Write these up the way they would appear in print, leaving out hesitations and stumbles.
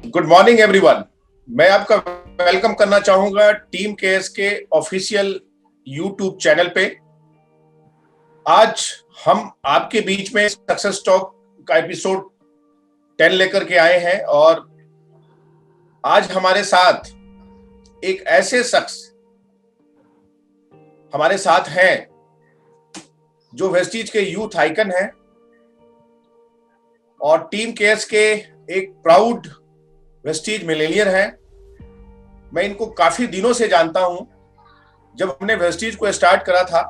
Good morning everyone. मैं आपका welcome करना चाहूंगा टीम केएस के ऑफिशियल यूट्यूब चैनल पे। आज हम आपके बीच में सक्सेस टॉक का एपिसोड 10 लेकर के आए हैं और आज हमारे साथ एक ऐसे शख्स हमारे साथ हैं जो वेस्टीज के यूथ आइकन हैं और टीम केएस के एक प्राउड वेस्टीज मिलेनियर है। मैं इनको काफी दिनों से जानता हूं। जब हमने वेस्टीज को स्टार्ट करा था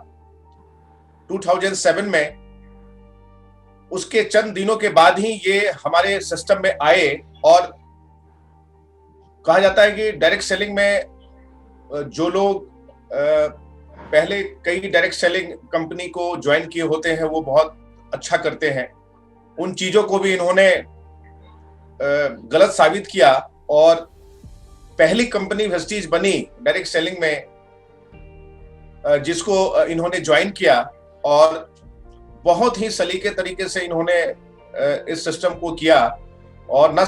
2007 में, उसके चंद दिनों के बाद ही ये हमारे सिस्टम में आए और कहा जाता है कि डायरेक्ट सेलिंग में जो लोग पहले कई डायरेक्ट सेलिंग कंपनी को ज्वाइन किए होते हैं वो बहुत अच्छा करते हैं। उन चीजों को भी इन्होंने गलत साबित किया और पहली कंपनी वेस्टीज बनी डायरेक्ट सेलिंग में, जिसको इन्होंने ज्वाइन किया और बहुत ही सलीके तरीके से इन्होंने इस सिस्टम को किया। और न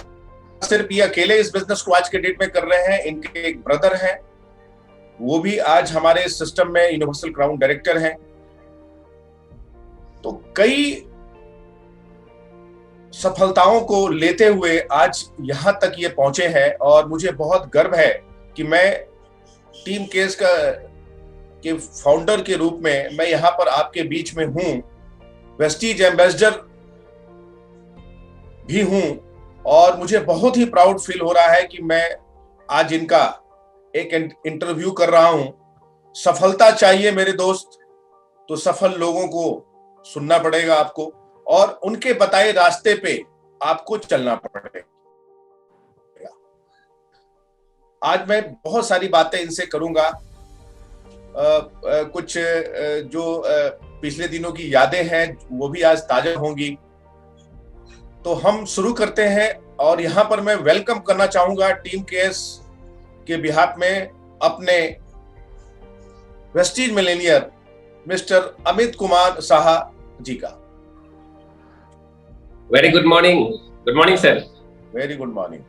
सिर्फ ये अकेले इस बिजनेस को आज के डेट में कर रहे हैं, इनके एक ब्रदर हैं, वो भी आज हमारे इस सिस्टम में यूनिवर्सल क्राउन डायरेक्टर हैं। तो कई सफलताओं को लेते हुए आज यहां तक ये पहुंचे हैं और मुझे बहुत गर्व है कि मैं टीम केएस के फाउंडर के रूप में मैं यहां पर आपके बीच में हूं, वेस्टीज एम्बेसडर भी हूं और मुझे बहुत ही प्राउड फील हो रहा है कि मैं आज इनका एक इंटरव्यू कर रहा हूं। सफलता चाहिए मेरे दोस्त तो सफल लोगों को सुनना पड़ेगा आपको और उनके बताए रास्ते पे आपको चलना पड़ेगा। आज मैं बहुत सारी बातें इनसे करूंगा। कुछ जो पिछले दिनों की यादें हैं वो भी आज ताजा होंगी। तो हम शुरू करते हैं और यहां पर मैं वेलकम करना चाहूंगा टीम केएस के बिहाफ में अपने Vestige millionaire mister Amit Kumar Saha ji का। Very good morning sir. Very good morning.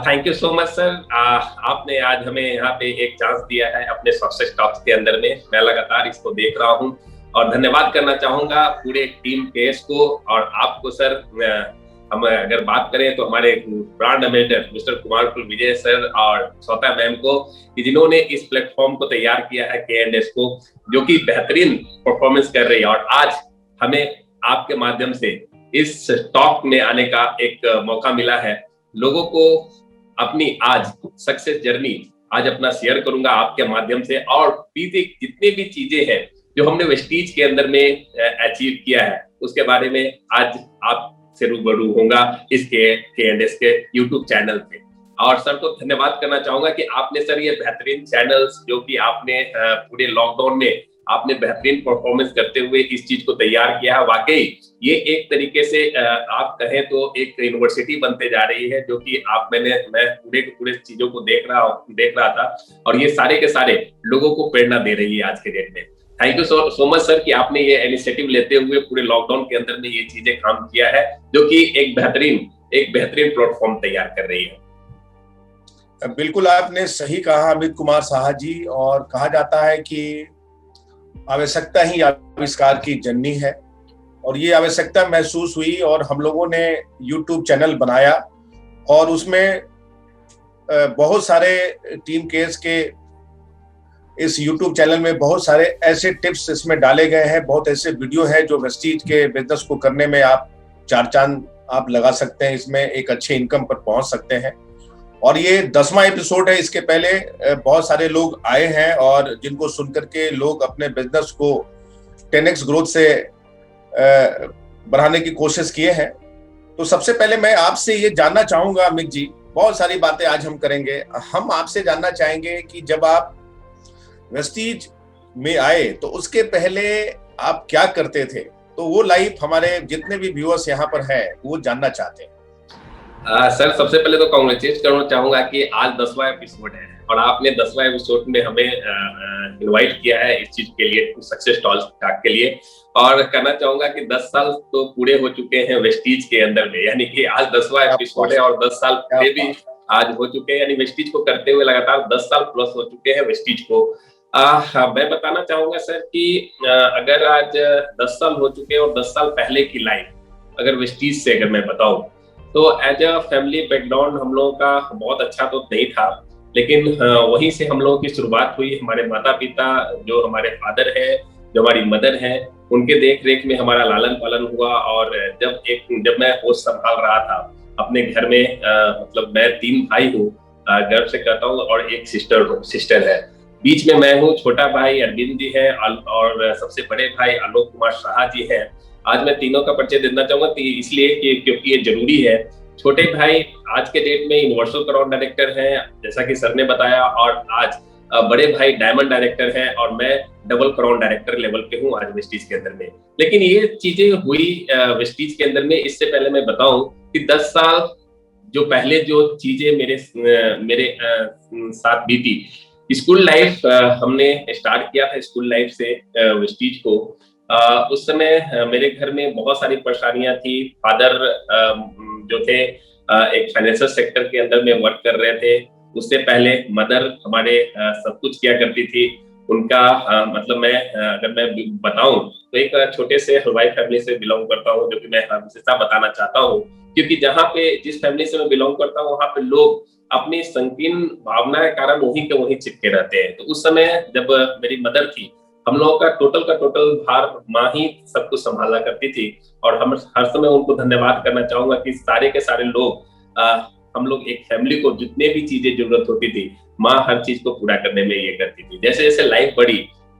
Thank you so much sir. आपने आज हमें यहाँ पे एक चांस दिया है अपने सक्सेस टॉक्स के अंदर में। मैं लगातार इसको देख रहा हूँ और धन्यवाद करना चाहूंगा पूरे टीम केएस को और आपको सर। हम अगर बात करें तो हमारे ब्रांड एम्बेसडर मिस्टर कुमारपुर विजय सर और स्वता मैम को, कि जिन्होंने इस प्लेटफॉर्म को तैयार किया है के&एस को, जो कि बेहतरीन परफॉर्मेंस कर रही है। और आज हमें आपके माध्यम से इस टॉक में आने का एक मौका मिला है। लोगों को अपनी आज सक्सेस जर्नी आज अपना शेयर करूंगा आपके माध्यम से और पीछे जितनी भी चीजें हैं जो हमने वेस्टीज के अंदर में अचीव किया है उसके बारे में आज आपसे रूबरू होगा इस के&एस के यूट्यूब चैनल पे। और सर को धन्यवाद करना चाहूंगा कि आपने सर ये बेहतरीन चैनल्स जो कि आपने पूरे लॉकडाउन में आपने बेहतरीन परफॉर्मेंस करते हुए इस चीज को तैयार किया है। वाकई ये एक तरीके से आप कहें तो एक यूनिवर्सिटी बनते जा रही है, जो कि मैं पूरे चीजों को देख रहा था और ये सारे के सारे लोगों को प्रेरणा दे रही है आज के डेट में। Thank you so much sir कि आपने ये इनिशिएटिव लेते हुए पूरे लॉकडाउन के अंदर में ये चीजें काम किया है, जो कि एक बेहतरीन प्लेटफॉर्म तैयार कर रही है। बिल्कुल आपने सही कहा अमित कुमार साहा जी। और कहा जाता है कि आवश्यकता ही आविष्कार की जननी है और ये आवश्यकता महसूस हुई और हम लोगों ने YouTube चैनल बनाया और उसमें बहुत सारे टीम केएस के इस YouTube चैनल में बहुत सारे ऐसे टिप्स इसमें डाले गए हैं, बहुत ऐसे वीडियो हैं जो वेस्टीज के बिजनेस को करने में आप चार चांद आप लगा सकते हैं, इसमें एक अच्छे इनकम पर पहुंच सकते हैं। और ये 10वां एपिसोड है। इसके पहले बहुत सारे लोग आए हैं और जिनको सुनकर के लोग अपने बिजनेस को 10x ग्रोथ से बढ़ाने की कोशिश किए हैं। तो सबसे पहले मैं आपसे ये जानना चाहूंगा अमित जी, बहुत सारी बातें आज हम करेंगे। हम आपसे जानना चाहेंगे कि जब आप वेस्टीज में आए तो उसके पहले आप क्या करते थे, तो वो लाइफ हमारे जितने भी व्यूअर्स यहाँ पर हैं वो जानना चाहते हैं। सर सबसे पहले तो कांग्रेचुलेट करना चाहूंगा कि आज 10वां एपिसोड है और आपने 10वां एपिसोड में हमें इनवाइट किया है इस चीज के लिए, सक्सेस टॉक के लिए। और कहना चाहूंगा कि 10 साल तो पूरे हो चुके हैं वेस्टीज के अंदर में, यानी कि आज 10वां एपिसोड है और 10 साल पूरे भी आज हो चुके हैं, यानी वेस्टीज को करते हुए लगातार 10 साल प्लस हो चुके हैं वेस्टीज को। मैं बताना चाहूंगा सर कि अगर आज 10 साल हो चुके हैं और 10 साल पहले की लाइफ अगर वेस्टीज से अगर मैं बताऊं तो एज अ फैमिली बैकग्राउंड हम लोगों का बहुत अच्छा तो नहीं था, लेकिन वहीं से हम लोगों की शुरुआत हुई। हमारे माता पिता जो हमारे फादर है, जो हमारी मदर है, उनके देख रेख में हमारा लालन पालन हुआ। और जब मैं होश संभाल रहा था अपने घर में, मतलब मैं 3 भाई हूँ, गर्व से कहता हूँ, और एक सिस्टर है। बीच में मैं हूँ, छोटा भाई अरविंद जी है और सबसे बड़े भाई आलोक कुमार शाह जी हैं। आज मैं तीनों का परिचय देना चाहूंगा इसलिए कि क्योंकि ये जरूरी है। छोटे भाई आज के डेट में यूनिवर्सल क्राउन डायरेक्टर हैं, जैसा कि सर ने बताया, और आज बड़े भाई डायमंड डायरेक्टर हैं और मैं डबल क्राउन डायरेक्टर लेवल पे हूँ आज वेस्टीज के अंदर में। लेकिन ये चीजें हुई वेस्टीज के अंदर में, इससे पहले मैं बताऊं कि 10 साल जो पहले जो चीजें मेरे साथ बीती, स्कूल लाइफ हमने स्टार्ट किया था स्कूल लाइफ से वेस्टीज को। उस समय मेरे घर में बहुत सारी परेशानियां थी। फादर जो थे एक फाइनेंशियल सेक्टर के अंदर में वर्क कर रहे थे। उससे पहले मदर हमारे सब कुछ किया करती थी। उनका मतलब मैं अगर मैं बताऊं तो एक छोटे से हलवाई फैमिली से बिलोंग करता हूं, जो कि मैं हमेशा बताना चाहता हूं, क्योंकि जहां पे जिस फैमिली से मैं बिलोंग करता हूं वहां पे लोग अपनी संकीर्ण भावना के कारण वहीं के वहीं चिपके रहते हैं। तो उस समय जब मेरी मदर थी, हम लोगों का टोटल भार माँ ही सब कुछ संभाला करती थी। और हम हर समय उनको धन्यवाद करना चाहूंगा कि सारे के सारे लोग हम लोग एक फैमिली को जितने भी चीजें जरूरत होती थी, माँ हर चीज को पूरा करने में ये करती थी। जैसे जैसे लाइफ बढ़ी,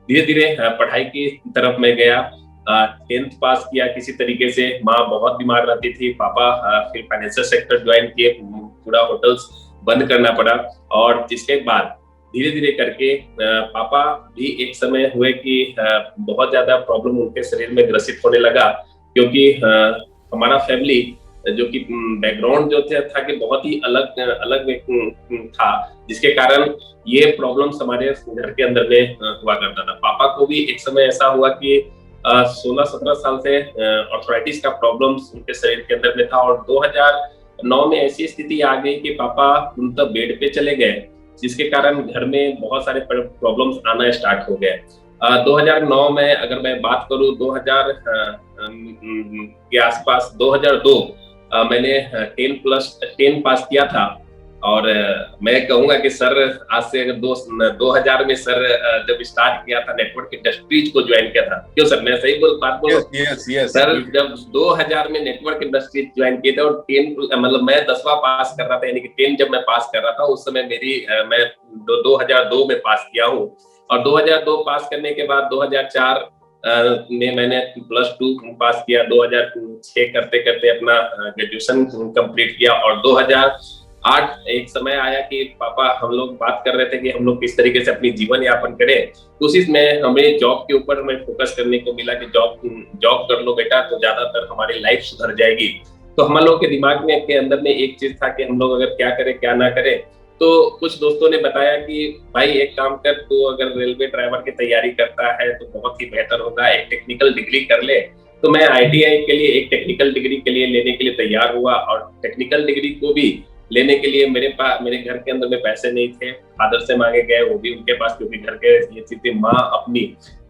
धीरे धीरे पढ़ाई की तरफ मैं गया। 10th पास किया किसी तरीके से। माँ बहुत बीमार रहती थी, पापा फिर फाइनेंशियल सेक्टर ज्वाइन किए, पूरा होटल्स बंद करना पड़ा। और जिसके बाद धीरे धीरे करके पापा भी एक समय हुए कि बहुत ज्यादा प्रॉब्लम उनके शरीर में ग्रसित होने लगा, क्योंकि हमारा फैमिली जो कि बैकग्राउंड जो था कि बहुत ही अलग अलग था, जिसके कारण ये प्रॉब्लम्स हमारे घर के अंदर में हुआ करता था। पापा को भी एक समय ऐसा हुआ कि 16-17 साल से आर्थराइटिस का प्रॉब्लम्स उनके शरीर के अंदर में था। और 2009 में ऐसी स्थिति आ गई कि पापा उनका बेड पे चले गए, जिसके कारण घर में बहुत सारे प्रॉब्लम्स आना स्टार्ट हो गए। 2009 में अगर मैं बात करूं, 2000 के आसपास 2002 मैंने 10 पास किया था। और मैं कहूंगा कि सर आज से अगर 2000 में सर जब स्टार्ट किया था नेटवर्क इंडस्ट्रीज को ज्वाइन किया था। क्यों सर, मैं सही बात बोल रहा हूँ? सर जब 2000 में नेटवर्क इंडस्ट्रीज ज्वाइन किए थे और 10 मतलब मैं 10वां पास कर रहा था, यानी कि 10 जब मैं पास कर रहा था उस समय मैं 2002 में पास किया हूँ। और 2002 पास करने के बाद 2004 में मैंने +2 पास किया। 2006 करते करते अपना ग्रेजुएशन कंप्लीट किया। और 2008 एक समय आया कि पापा हम लोग बात कर रहे थे कि हम लोग किस तरीके से अपनी जीवन यापन करें। तो उसी में हमें जॉब के ऊपर हमें फोकस करने को मिला कि जॉब कर लो बेटा, तो ज्यादातर हमारी लाइफ सुधर जाएगी। तो हम लोग के दिमाग में के अंदर में एक चीज था कि हम लोग अगर क्या करें क्या ना करें। तो कुछ दोस्तों ने बताया कि भाई एक काम कर, तू अगर रेलवे ड्राइवर की तैयारी करता है तो बहुत ही बेहतर होगा, एक टेक्निकल डिग्री कर ले। तो मैं ITI के लिए एक टेक्निकल डिग्री के लिए लेने के लिए तैयार हुआ। और टेक्निकल डिग्री को भी लेने के लिए मेरे घर के अंदर में पैसे नहीं थे, फादर से मांगे गए, वो भी उनके पास, क्योंकि घर के ये चीजें माँ अपनी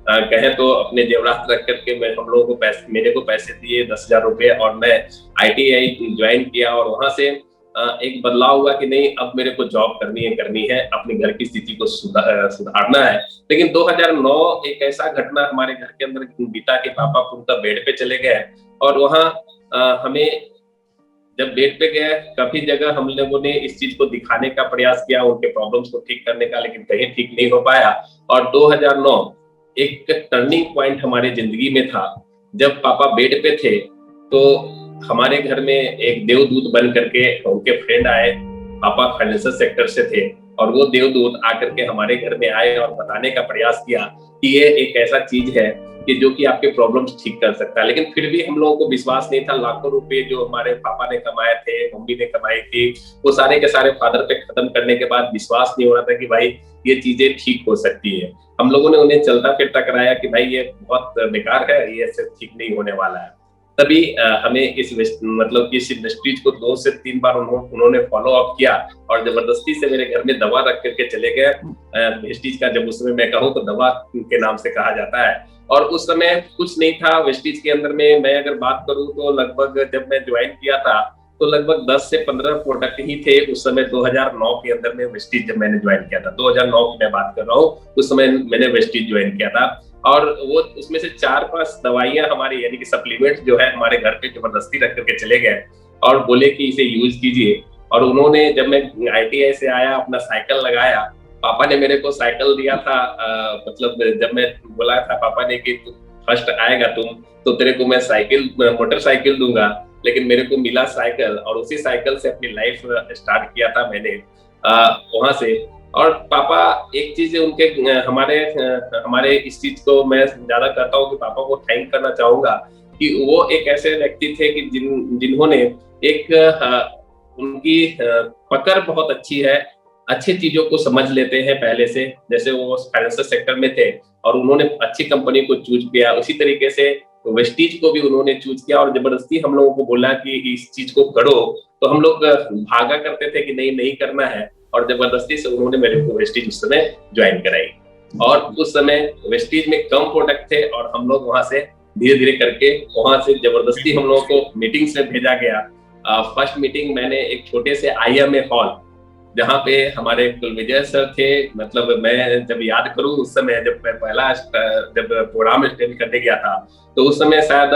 कहे तो अपने जेवरात रख करके हम लोगों को मेरे को पैसे दिए 10,000 रुपए। और मैं ITI ज्वाइन किया और वहां से एक बदलाव हुआ कि नहीं, अब मेरे को जॉब करनी है, अपने घर की स्थिति को सुधारना है। लेकिन 2009 एक ऐसा घटना हमारे घर के अंदर बीता कि पापा पूरा बेड पे चले गए। और वहाँ हमें जब बेड पे गए, काफी जगह हम लोगों ने इस चीज को दिखाने का प्रयास किया, उनके प्रॉब्लम्स को ठीक करने का, लेकिन कहीं ठीक नहीं हो पाया। और 2009 एक टर्निंग पॉइंट हमारे जिंदगी में था। जब पापा बेड पे थे तो हमारे घर में एक देवदूत बन करके उनके फ्रेंड आए। पापा फाइनेंशियल सेक्टर से थे और वो देवदूत आकर के हमारे घर में आए और बताने का प्रयास किया कि ये एक ऐसा चीज है कि जो कि आपके प्रॉब्लम्स ठीक कर सकता है। लेकिन फिर भी हम लोगों को विश्वास नहीं था। लाखों रुपए जो हमारे पापा ने कमाए थे, मम्मी ने कमाई थी, वो सारे के सारे फादर पे खत्म करने के बाद विश्वास नहीं हो रहा था कि भाई ये चीजें ठीक हो सकती है। हम लोगों ने उन्हें चलता फिरता कराया कि भाई ये बहुत बेकार है, ये ऐसे ठीक नहीं होने वाला है। तभी हमें मतलब इस इंडस्ट्रीज को 2 से 3 बार उन्होंने फॉलो अप किया और जबरदस्ती से मेरे घर में दवा रख करके चले गए। वेस्टीज का जब उस समय मैं कहूँ तो दवा के नाम से कहा जाता है। और उस समय कुछ नहीं था वेस्टीज के अंदर में। मैं अगर बात करूं तो लगभग जब मैं ज्वाइन किया था तो लगभग 10 से 15 प्रोडक्ट ही थे उस समय। 2009 के अंदर में वेस्टीज जब मैंने ज्वाइन किया था, 2009 की मैं बात कर रहा हूँ, उस समय मैंने वेस्टीज ज्वाइन किया था। और वो उसमें से 4-5 दवाइयां हमारी यानी कि सप्लीमेंट जो है हमारे घर पे जबरदस्ती रख करके चले गए और बोले कि इसे यूज कीजिए। और उन्होंने, जब मैं ITI से आया, अपना साइकिल लगाया, पापा ने मेरे को साइकिल दिया था। मतलब जब मैं बोला था पापा ने कि फर्स्ट आएगा तुम तो तेरे को मैं साइकिल, मोटरसाइकिल दूंगा, लेकिन मेरे को मिला साइकिल और उसी साइकिल से अपनी लाइफ स्टार्ट किया था मैंने वहां से। और पापा, एक चीज उनके हमारे इस चीज को मैं ज्यादा करता हूँ कि पापा को थैंक करना चाहूंगा कि वो एक ऐसे व्यक्ति थे कि जिन्होंने एक उनकी पकड़ बहुत अच्छी है, अच्छी चीजों को समझ लेते हैं पहले से। जैसे वो फाइनेंशियल सेक्टर में थे और उन्होंने अच्छी कंपनी को चूज किया, उसी तरीके से वेस्टीज को भी उन्होंने चूज किया और जबरदस्ती हम लोगों को बोला कि इस चीज को करो, तो हम लोग भागा करते थे कि नहीं नहीं करना है। और जबरदस्ती से उन्होंने मेरे को वेस्टीज उस समय ज्वाइन कराई। और उस समय वेस्टीज में कम प्रोडक्ट थे और हम लोग वहां से धीरे धीरे करके वहां से जबरदस्ती हम लोगों को मीटिंग्स में भेजा गया। फर्स्ट मीटिंग मैंने एक छोटे से IMA हॉल, जहाँ पे हमारे कुलविजय सर थे। मतलब मैं जब याद करूं उस समय जब मैं पहला जब प्रोग्राम अटेंड करने गया था तो उस समय शायद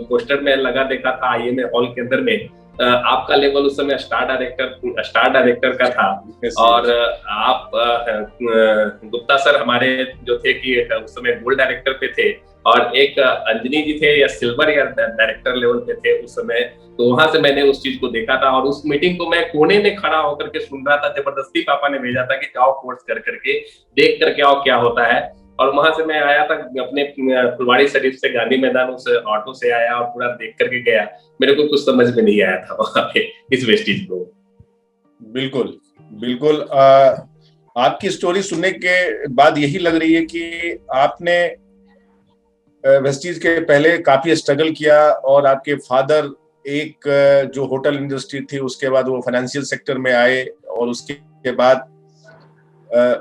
पोस्टर में लगा देखा था IMA हॉल के अंदर में आपका लेवल उस समय स्टार डायरेक्टर का था। और आप गुप्ता सर हमारे जो थे कि उस समय गोल्ड डायरेक्टर पे थे और एक अंजनी जी थे या सिल्वर या डायरेक्टर लेवल पे थे उस समय। तो वहां से मैंने उस चीज को देखा था और उस मीटिंग को मैं कोने में खड़ा होकर के सुन रहा था। जबरदस्ती पापा ने भेजा था कि जाओ कोर्स कर करके देख करके आओ क्या होता है। और वहां से मैं आया था अपने फुलवाड़ी शरीफ से गांधी मैदान उस ऑटो से आया और पूरा देख करके गया। मेरे को कुछ समझ में नहीं आया था वहां पे इस वेस्टीज को। बिल्कुल बिल्कुल। आपकी स्टोरी सुनने के बाद यही लग रही है कि आपने वेस्टीज के पहले काफी स्ट्रगल किया और आपके फादर एक जो होटल इंडस्ट्री थी उसके बाद वो फाइनेंशियल सेक्टर में आए और उसके बाद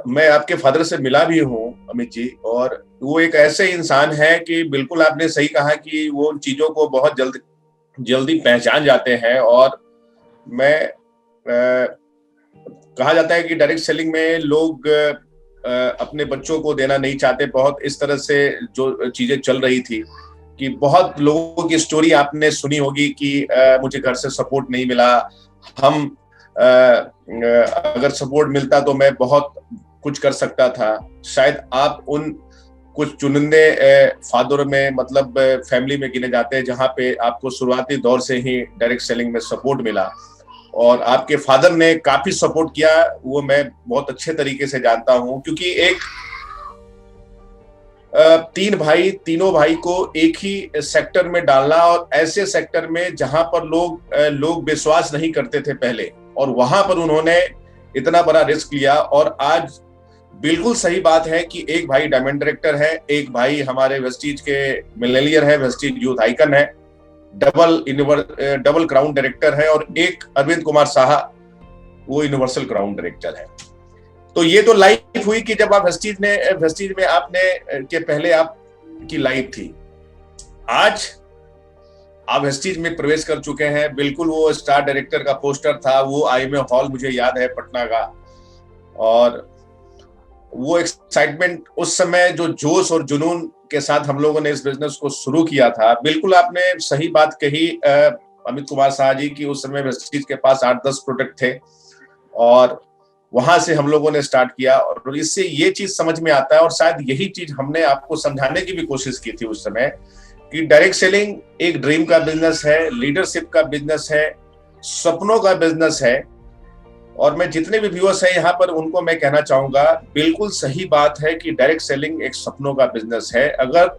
मैं आपके फादर से मिला भी हूँ अमित जी, और वो एक ऐसे इंसान है कि बिल्कुल आपने सही कहा कि वो उन चीजों को बहुत जल्दी पहचान जाते हैं। और मैं कहा जाता है कि डायरेक्ट सेलिंग में लोग अपने बच्चों को देना नहीं चाहते। बहुत इस तरह से जो चीजें चल रही थी कि बहुत लोगों की स्टोरी आपने सुनी होगी कि मुझे घर से सपोर्ट नहीं मिला, हम अगर सपोर्ट मिलता तो मैं बहुत कुछ कर सकता था। शायद आप उन कुछ चुनिंदे फादर में मतलब फैमिली में गिने जाते हैं जहां पे आपको शुरुआती दौर से ही डायरेक्ट सेलिंग में सपोर्ट मिला और आपके फादर ने काफी सपोर्ट किया। वो मैं बहुत अच्छे तरीके से जानता हूं क्योंकि एक 3 भाई, तीनों भाई को एक ही सेक्टर में डालना और ऐसे सेक्टर में जहां पर लोग विश्वास नहीं करते थे पहले, और वहां पर उन्होंने इतना बड़ा रिस्क लिया। और आज बिल्कुल सही बात है कि एक भाई डायमंड डायरेक्टर है, एक भाई हमारे वेस्टीज के मिलेनियर है, वेस्टीज यूथ आइकन है, डबल क्राउन डायरेक्टर है, और एक अरविंद कुमार साहा वो यूनिवर्सल क्राउन डायरेक्टर है। तो ये तो लाइफ हुई कि जब आप वेस्टीज में आपने के पहले आपकी लाइफ थी। आज आप वेस्टीज में प्रवेश कर चुके हैं। बिल्कुल वो स्टार डायरेक्टर का पोस्टर था, वो IMA हॉल मुझे याद है पटना का, और वो एक्साइटमेंट उस समय जो जोश और जुनून के साथ हम लोगों ने इस बिजनेस को शुरू किया था। बिल्कुल आपने सही बात कही अमित कुमार साहा जी की, उस समय वेस्टीज के पास 8-10 प्रोडक्ट थे और वहां से हम लोगों ने स्टार्ट किया। और इससे ये चीज समझ में आता है और शायद यही चीज हमने आपको समझाने की भी कोशिश की थी उस समय कि डायरेक्ट सेलिंग एक ड्रीम का बिजनेस है, लीडरशिप का बिजनेस है, सपनों का बिजनेस है। और मैं जितने भी व्यूअर्स हैं यहाँ पर उनको मैं कहना चाहूंगा, बिल्कुल सही बात है कि डायरेक्ट सेलिंग एक सपनों का बिजनेस है। अगर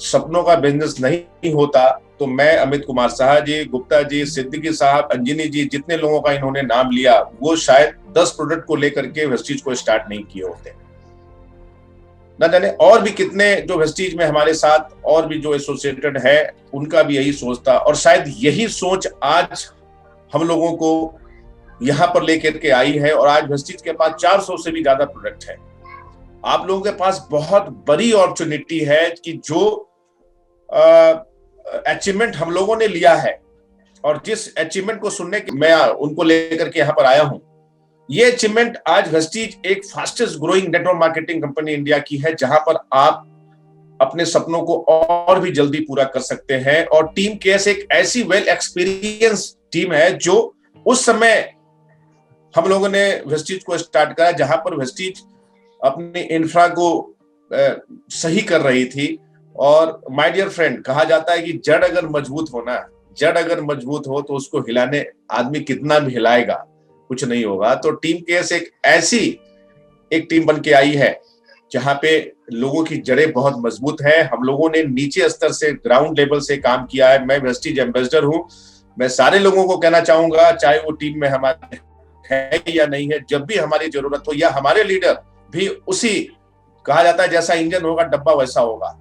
सपनों का बिजनेस नहीं होता तो मैं, अमित कुमार साहा जी, गुप्ता जी, सिद्दीकी साहब, अंजनी जी, जितने लोगों का इन्होंने नाम लिया, वो शायद 10 प्रोडक्ट को लेकर के वेस्टीज को स्टार्ट नहीं किए होते। ना जाने और भी कितने जो वेस्टीज में हमारे साथ और भी जो एसोसिएटेड है, उनका भी यही सोच था, और शायद यही सोच आज हम लोगों को यहां पर लेकर के आई है। और आज वेस्टीज के पास 400 से भी ज्यादा प्रोडक्ट है। आप लोगों के पास बहुत बड़ी अपॉर्चुनिटी है कि जो अचीवमेंट हम लोगों ने लिया है, और जिस अचीवमेंट को सुनने के मैं उनको लेकर के यहाँ पर आया हूं, ये अचीवमेंट आज वेस्टीज एक fastest growing network marketing company India की है, जहां पर आप अपने सपनों को और भी जल्दी पूरा कर सकते हैं। और टीम केएस एक ऐसी वेल एक्सपीरियंस टीम है जो उस समय हम लोगों ने वेस्टीज को स्टार्ट करा जहां पर वेस्टीज अपनी इंफ्रा को सही कर रही थी। और माय डियर फ्रेंड, कहा जाता है कि जड़ अगर मजबूत हो तो उसको हिलाने आदमी कितना भी हिलाएगा कुछ नहीं होगा। तो टीम केएस एक ऐसी एक टीम बन के आई है जहां पे लोगों की जड़ें बहुत मजबूत है। हम लोगों ने नीचे स्तर से, ग्राउंड लेवल से काम किया है। मैं वेस्टीज एम्बेसडर हूं। मैं सारे लोगों को कहना चाहूंगा, चाहे वो टीम में हमारे है या नहीं है, जब भी हमारी जरूरत हो, या हमारे लीडर भी उसी, कहा जाता है जैसा इंजन होगा डब्बा वैसा होगा,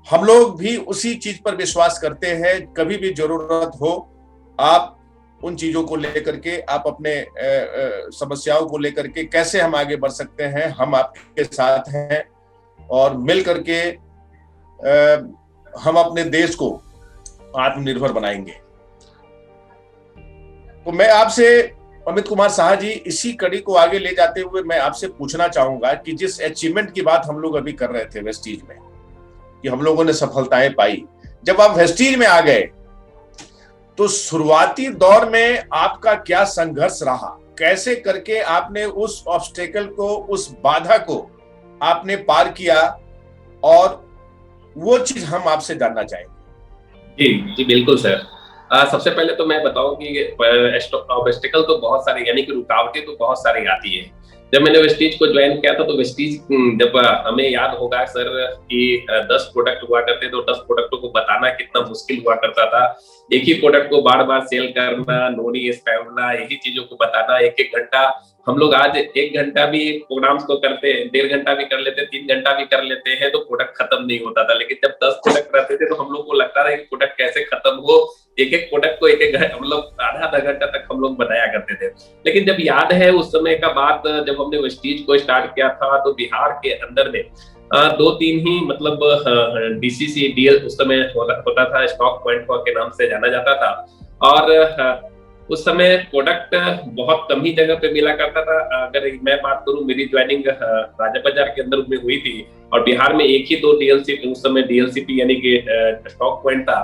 हम लोग भी उसी चीज पर विश्वास करते हैं। कभी भी जरूरत हो, आप उन चीजों को लेकर के, आप अपने समस्याओं को लेकर के कैसे हम आगे बढ़ सकते हैं, हम आपके साथ हैं। और मिल करके हम अपने देश को आत्मनिर्भर बनाएंगे। तो मैं आपसे, अमित कुमार साहा जी, इसी कड़ी को आगे ले जाते हुए मैं आपसे पूछना चाहूंगा कि जिस अचीवमेंट की बात हम लोग अभी कर रहे थे वेस्टीज में, कि हम लोगों ने सफलताएं पाई, जब आप वेस्टीज में आ गए तो शुरुआती दौर में आपका क्या संघर्ष रहा? कैसे करके आपने उस ऑब्स्टेकल को, उस बाधा को आपने पार किया? और वो चीज हम आपसे जानना चाहेंगे। जी जी बिल्कुल सर। सबसे पहले तो मैं बताऊं कि ऑब्स्टेकल तो बहुत सारे, यानी कि रुकावटें तो बहुत सारी आती है। जब मैंने वेस्टीज को ज्वाइन किया था तो वेस्टीज, जब हमें याद होगा सर कि 10 प्रोडक्ट हुआ करते, तो 10 प्रोडक्टों को बताना कितना मुश्किल हुआ करता था। एक ही प्रोडक्ट को बार बार सेल करना, नोनी स्पैमना, यही चीजों को बताना, एक एक घंटा। हम लोग आज 1 घंटा भी प्रोग्राम्स को करते हैं, 1.5 घंटा भी कर लेते, 3 घंटा भी कर लेते हैं, तो प्रोडक्ट खत्म नहीं होता था। लेकिन जब 10 प्रोडक्ट रहते थे तो हम लोग को लगता था कि प्रोडक्ट कैसे खत्म हो। एक एक प्रोडक्ट को एक एक मतलब आधा घंटा तक हम लोग बताया करते थे। लेकिन जब याद है उस समय का बात, जब हमने वेस्टीज को स्टार्ट किया था तो बिहार के अंदर में 2-3 ही मतलब डीसीसी डीएल उस समय होता था, स्टॉक पॉइंट के नाम से जाना जाता था। और उस समय प्रोडक्ट बहुत कम ही जगह पे मिला करता था। अगर मैं बात करूं, मेरी ज्वाइनिंग राजा बाजार के अंदर में हुई थी, और बिहार में एक ही 2 डीएलसीपी, उस समय डीएलसीपी यानी कि स्टॉक पॉइंट था।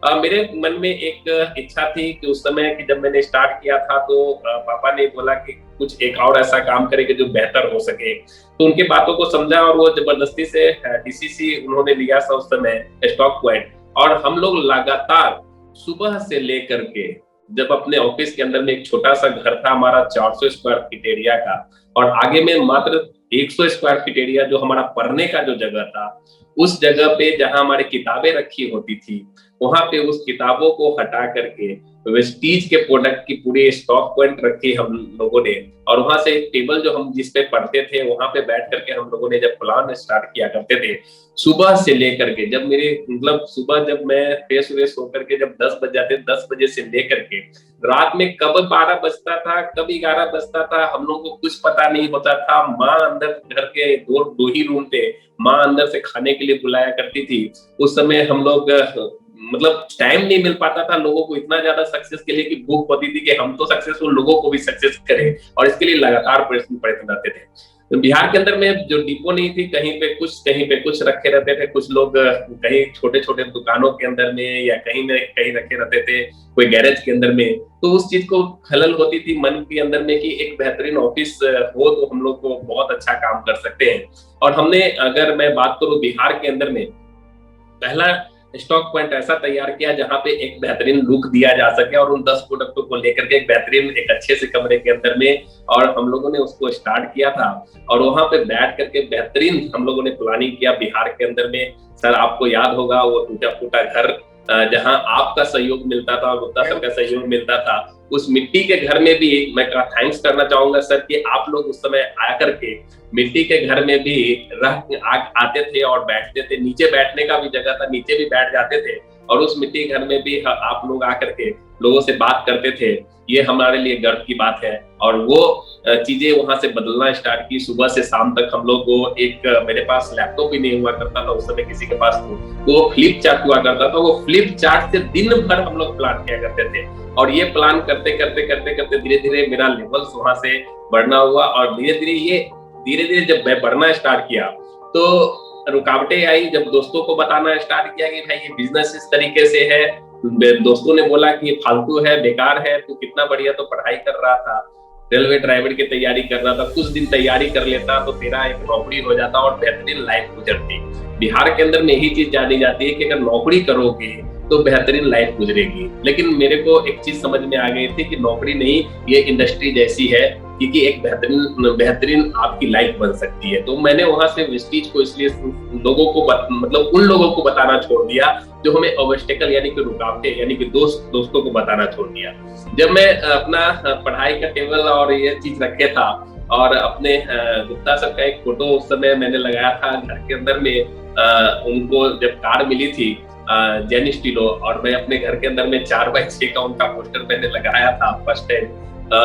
मेरे मन में एक इच्छा थी कि उस समय कि जब मैंने स्टार्ट किया था तो पापा ने बोला कि कुछ एक और ऐसा काम करेंगे जो बेहतर हो सके। तो उनके बातों को समझा और वो जबरदस्ती से डीसीसी उन्होंने लिया था उस समय, स्टॉक पॉइंट। और हम लोग लगातार सुबह से लेकर के, जब अपने ऑफिस के अंदर में एक छोटा सा घर था हमारा 400 स्क्वायर फीट एरिया का, और आगे में मात्र 100 स्क्वायर फीट एरिया जो हमारा पढ़ने का जो जगह था, उस जगह पे जहां हमारी किताबें रखी होती थी, वहां पे उस किताबों को हटा करके वेस्टीज के प्रोडक्ट की पूरी स्टॉक पॉइंट रखी हम लोगों ने। और वहां से एक टेबल जो हम जिस पे पढ़ते थे, वहां पे बैठ करके हम लोगों ने जब प्लान स्टार्ट किया करते थे, सुबह से लेकर के, जब मेरे मतलब सुबह जब मैं फ्रेश व्रेश होकर के जब 10 बज जाते, 10 बजे से लेकर के रात में कब 12 बजता था, कब 11 बजता था, हम लोग को कुछ पता नहीं होता था। माँ अंदर घर के दो ही रूम थे, माँ अंदर से खाने के लिए बुलाया करती थी। उस समय हम लोग मतलब टाइम नहीं मिल पाता था लोगों को इतना ज्यादा सक्सेस के लिए कि भूख होती थी कि हम तो सक्सेसफुल लोगों को भी सक्सेस करें, और इसके लिए लगातार प्रयत्न रहते थे। तो बिहार के अंदर में जो डिपो नहीं थी, कहीं पे कुछ रखे रहते थे, कुछ लोग कहीं छोटे छोटे दुकानों के अंदर में या कहीं में कहीं रखे रहते थे, कोई गैरेज के अंदर में। तो उस चीज को खलल होती थी मन के अंदर में कि एक बेहतरीन ऑफिस हो तो हम लोग को बहुत अच्छा काम कर सकते हैं। और हमने, अगर मैं बात करूं बिहार के अंदर में, पहला स्टॉक पॉइंट ऐसा तैयार किया जहां पे एक बेहतरीन लुक दिया जा सके, और उन 10 प्रोडक्टों को लेकर के एक बेहतरीन, एक अच्छे से कमरे के अंदर में, और हम लोगों ने उसको स्टार्ट किया था। और वहां पे बैठ करके बेहतरीन हम लोगों ने प्लानिंग किया बिहार के अंदर में। सर आपको याद होगा वो टूटा फूटा घर, जहां आपका सहयोग मिलता था और गुप्ता सर का सहयोग मिलता था, उस मिट्टी के घर में भी मैं थैंक्स करना चाहूंगा सर कि आप लोग उस समय आकर के मिट्टी के घर में भी आते थे और बैठते थे। नीचे बैठने का भी जगह था, नीचे भी बैठ जाते थे, और उस मिट्टी घर में भी आप लोग आकर के लोगों से बात करते थे। ये हमारे लिए गर्व की बात है। और वो चीजें वहां से बदलना स्टार्ट की। सुबह से शाम तक हम लोग को एक, मेरे पास लैपटॉप भी नहीं हुआ करता था उस समय किसी के पास, तो वो फ्लिप चार्ट हुआ करता था। वो फ्लिप चार्ट से दिन भर हम लोग प्लान किया करते थे, और ये प्लान करते करते करते करते धीरे धीरे मेरा लेवल वहां से बढ़ना हुआ। और धीरे धीरे जब मैं बढ़ना स्टार्ट किया तो रुकावटें आई। जब दोस्तों को बताना स्टार्ट किया कि भाई ये बिजनेस इस तरीके से है, दोस्तों ने बोला कि ये फालतू है, बेकार है, तू कितना बढ़िया तो पढ़ाई कर रहा था, रेलवे ड्राइवर की तैयारी कर रहा था, कुछ दिन तैयारी कर लेता तो तेरा एक नौकरी हो जाता और बेहतरीन लाइफ गुजरती। बिहार के अंदर में यही चीज जानी जाती है कि अगर नौकरी करोगे तो बेहतरीन लाइफ गुजरेगी। लेकिन मेरे को एक चीज समझ में आ गई थी कि नौकरी नहीं, ये इंडस्ट्री जैसी है, क्योंकि एक बेहतरीन आपकी लाइफ बन सकती है। तो मैंने वहां से वेस्टीज को इसलिए लोगों को मतलब उन लोगों को बताना छोड़ दिया जो हमें ऑब्स्टेकल यानी कि रुकावटें, यानी कि दोस्तों को बताना छोड़ दिया। जब मैं अपना पढ़ाई का टेबल और ये चीज रखे था, और अपने गुप्ता सर का एक फोटो उस समय मैंने लगाया था घर के अंदर में, उनको जब कार मिली थी जेनी स्टीलो, और मैं अपने घर के अंदर में 4x6 का उनका पोस्टर मैंने लगाया था फर्स्ट टाइम।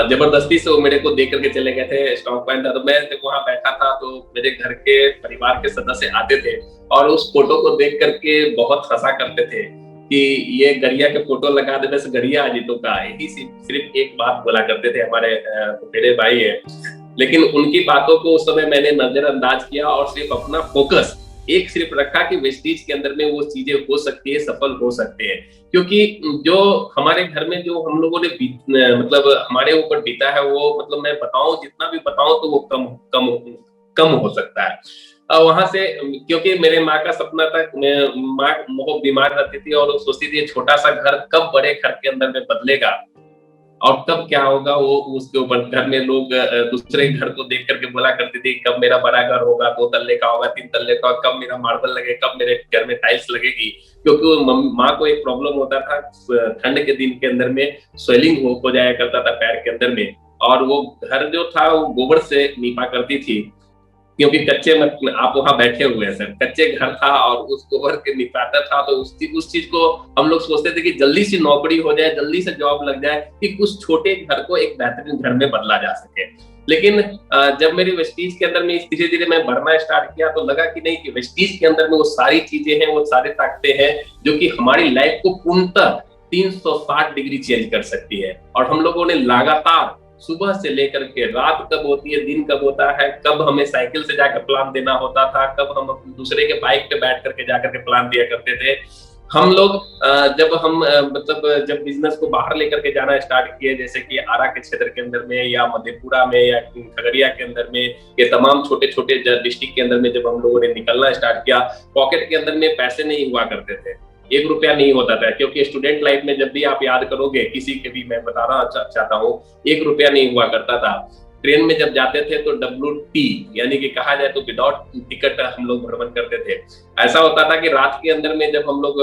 जबरदस्ती से वो मेरे को देख करके चले गए थे स्टॉक पॉइंट। तो मैं जब वहां बैठा था तो मेरे घर के परिवार के सदस्य आते थे और उस फोटो को देख करके बहुत हंसा करते थे कि ये गरिया के फोटो लगा देने से गरिया अजीतों का, यही सिर्फ एक बात बोला करते थे। हमारे मेरे भाई है, लेकिन उनकी बातों को उस समय मैंने नजरअंदाज किया और सिर्फ अपना फोकस एक सिर्फ रखा कि वेस्टीज के अंदर में वो चीजें हो सकती है, सफल हो सकते हैं। क्योंकि जो हमारे घर में जो हम लोगों ने मतलब हमारे ऊपर बीता है, वो मतलब मैं बताऊं, जितना भी बताऊं तो वो कम हो सकता है। वहां से, क्योंकि मेरे माँ का सपना था, माँ बहुत बीमार रहती थी और सोचती थी छोटा सा घर कब बड़े घर के अंदर में बदलेगा और कब क्या होगा, वो उसके ऊपर घर में लोग दूसरे घर को देख करके बोला करते थे कब मेरा बड़ा घर होगा, 2 तल्ले का होगा, 3 तल्ले का, कब मेरा मार्बल लगे, कब मेरे घर में टाइल्स लगेगी। क्योंकि माँ को एक प्रॉब्लम होता था, ठंड के दिन के अंदर में स्वेलिंग हो जाया करता था पैर के अंदर में, और वो घर जो था वो गोबर से नीपा करती थी। क्योंकि कच्चे आप वहां बैठे हुए हैं सर, कच्चे घर था और उस गोबर के निपाता था, तो उस चीज को हम लोग सोचते थे कि जल्दी से नौकरी हो जाए, जल्दी से जॉब लग जाए, कि उस छोटे घर को एक बेहतरीन घर में बदला जा सके। लेकिन जब मेरी वेस्टीज के अंदर में धीरे धीरे मैं बढ़ना स्टार्ट किया तो लगा कि नहीं, कि वेस्टीज के अंदर में वो सारी चीजें हैं, वो सारी ताकतें हैं जो कि हमारी लाइफ को पूर्णतः 360 डिग्री चेंज कर सकती है। और हम लोगों ने लगातार सुबह से लेकर के रात कब होती है, दिन कब होता है, कब हमें साइकिल से जाकर प्लान देना होता था, कब हम दूसरे के बाइक पे बैठ करके जाकर के प्लान दिया करते थे हम लोग। जब हम मतलब जब बिजनेस को बाहर लेकर के जाना स्टार्ट किए, जैसे कि आरा के क्षेत्र के अंदर में या मधेपुरा में या खगड़िया के अंदर में, ये तमाम छोटे छोटे डिस्ट्रिक्ट के अंदर में जब हम लोगों ने निकलना स्टार्ट किया, पॉकेट के अंदर में पैसे नहीं हुआ करते थे, 1 रुपया नहीं होता था। क्योंकि स्टूडेंट लाइफ में जब भी आप याद करोगे, किसी के भी मैं बताना चाहता हूँ, 1 रुपया नहीं हुआ करता था। ट्रेन में जब जाते थे तो WT यानी कि कहा जाए तो विदाउट टिकट हम लोग भ्रमण करते थे। ऐसा होता था कि रात के अंदर में जब हम लोग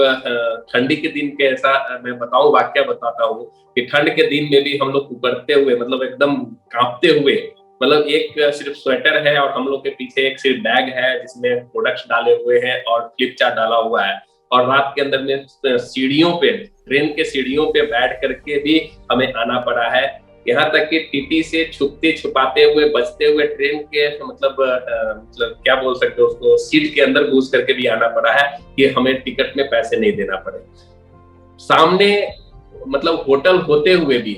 ठंडी के दिन के, ऐसा मैं बताऊं, वाक्य बताता हूँ कि ठंड के दिन में भी हम लोग उबरते हुए, मतलब एकदम कांपते हुए, मतलब एक सिर्फ स्वेटर है और हम लोग के पीछे एक सिर्फ बैग है जिसमें प्रोडक्ट्स डाले हुए हैं और फ्लिप चार्ट डाला हुआ है, और रात के अंदर में सीढ़ियों पे, ट्रेन के सीढ़ियों पे बैठ करके भी हमें आना पड़ा है। यहाँ तक कि टीटी से छुपते छुपाते हुए, बचते हुए ट्रेन के मतलब क्या बोल सकते हो उसको, सीट के अंदर घुस करके भी आना पड़ा है कि हमें टिकट में पैसे नहीं देना पड़े। सामने मतलब होटल होते हुए भी,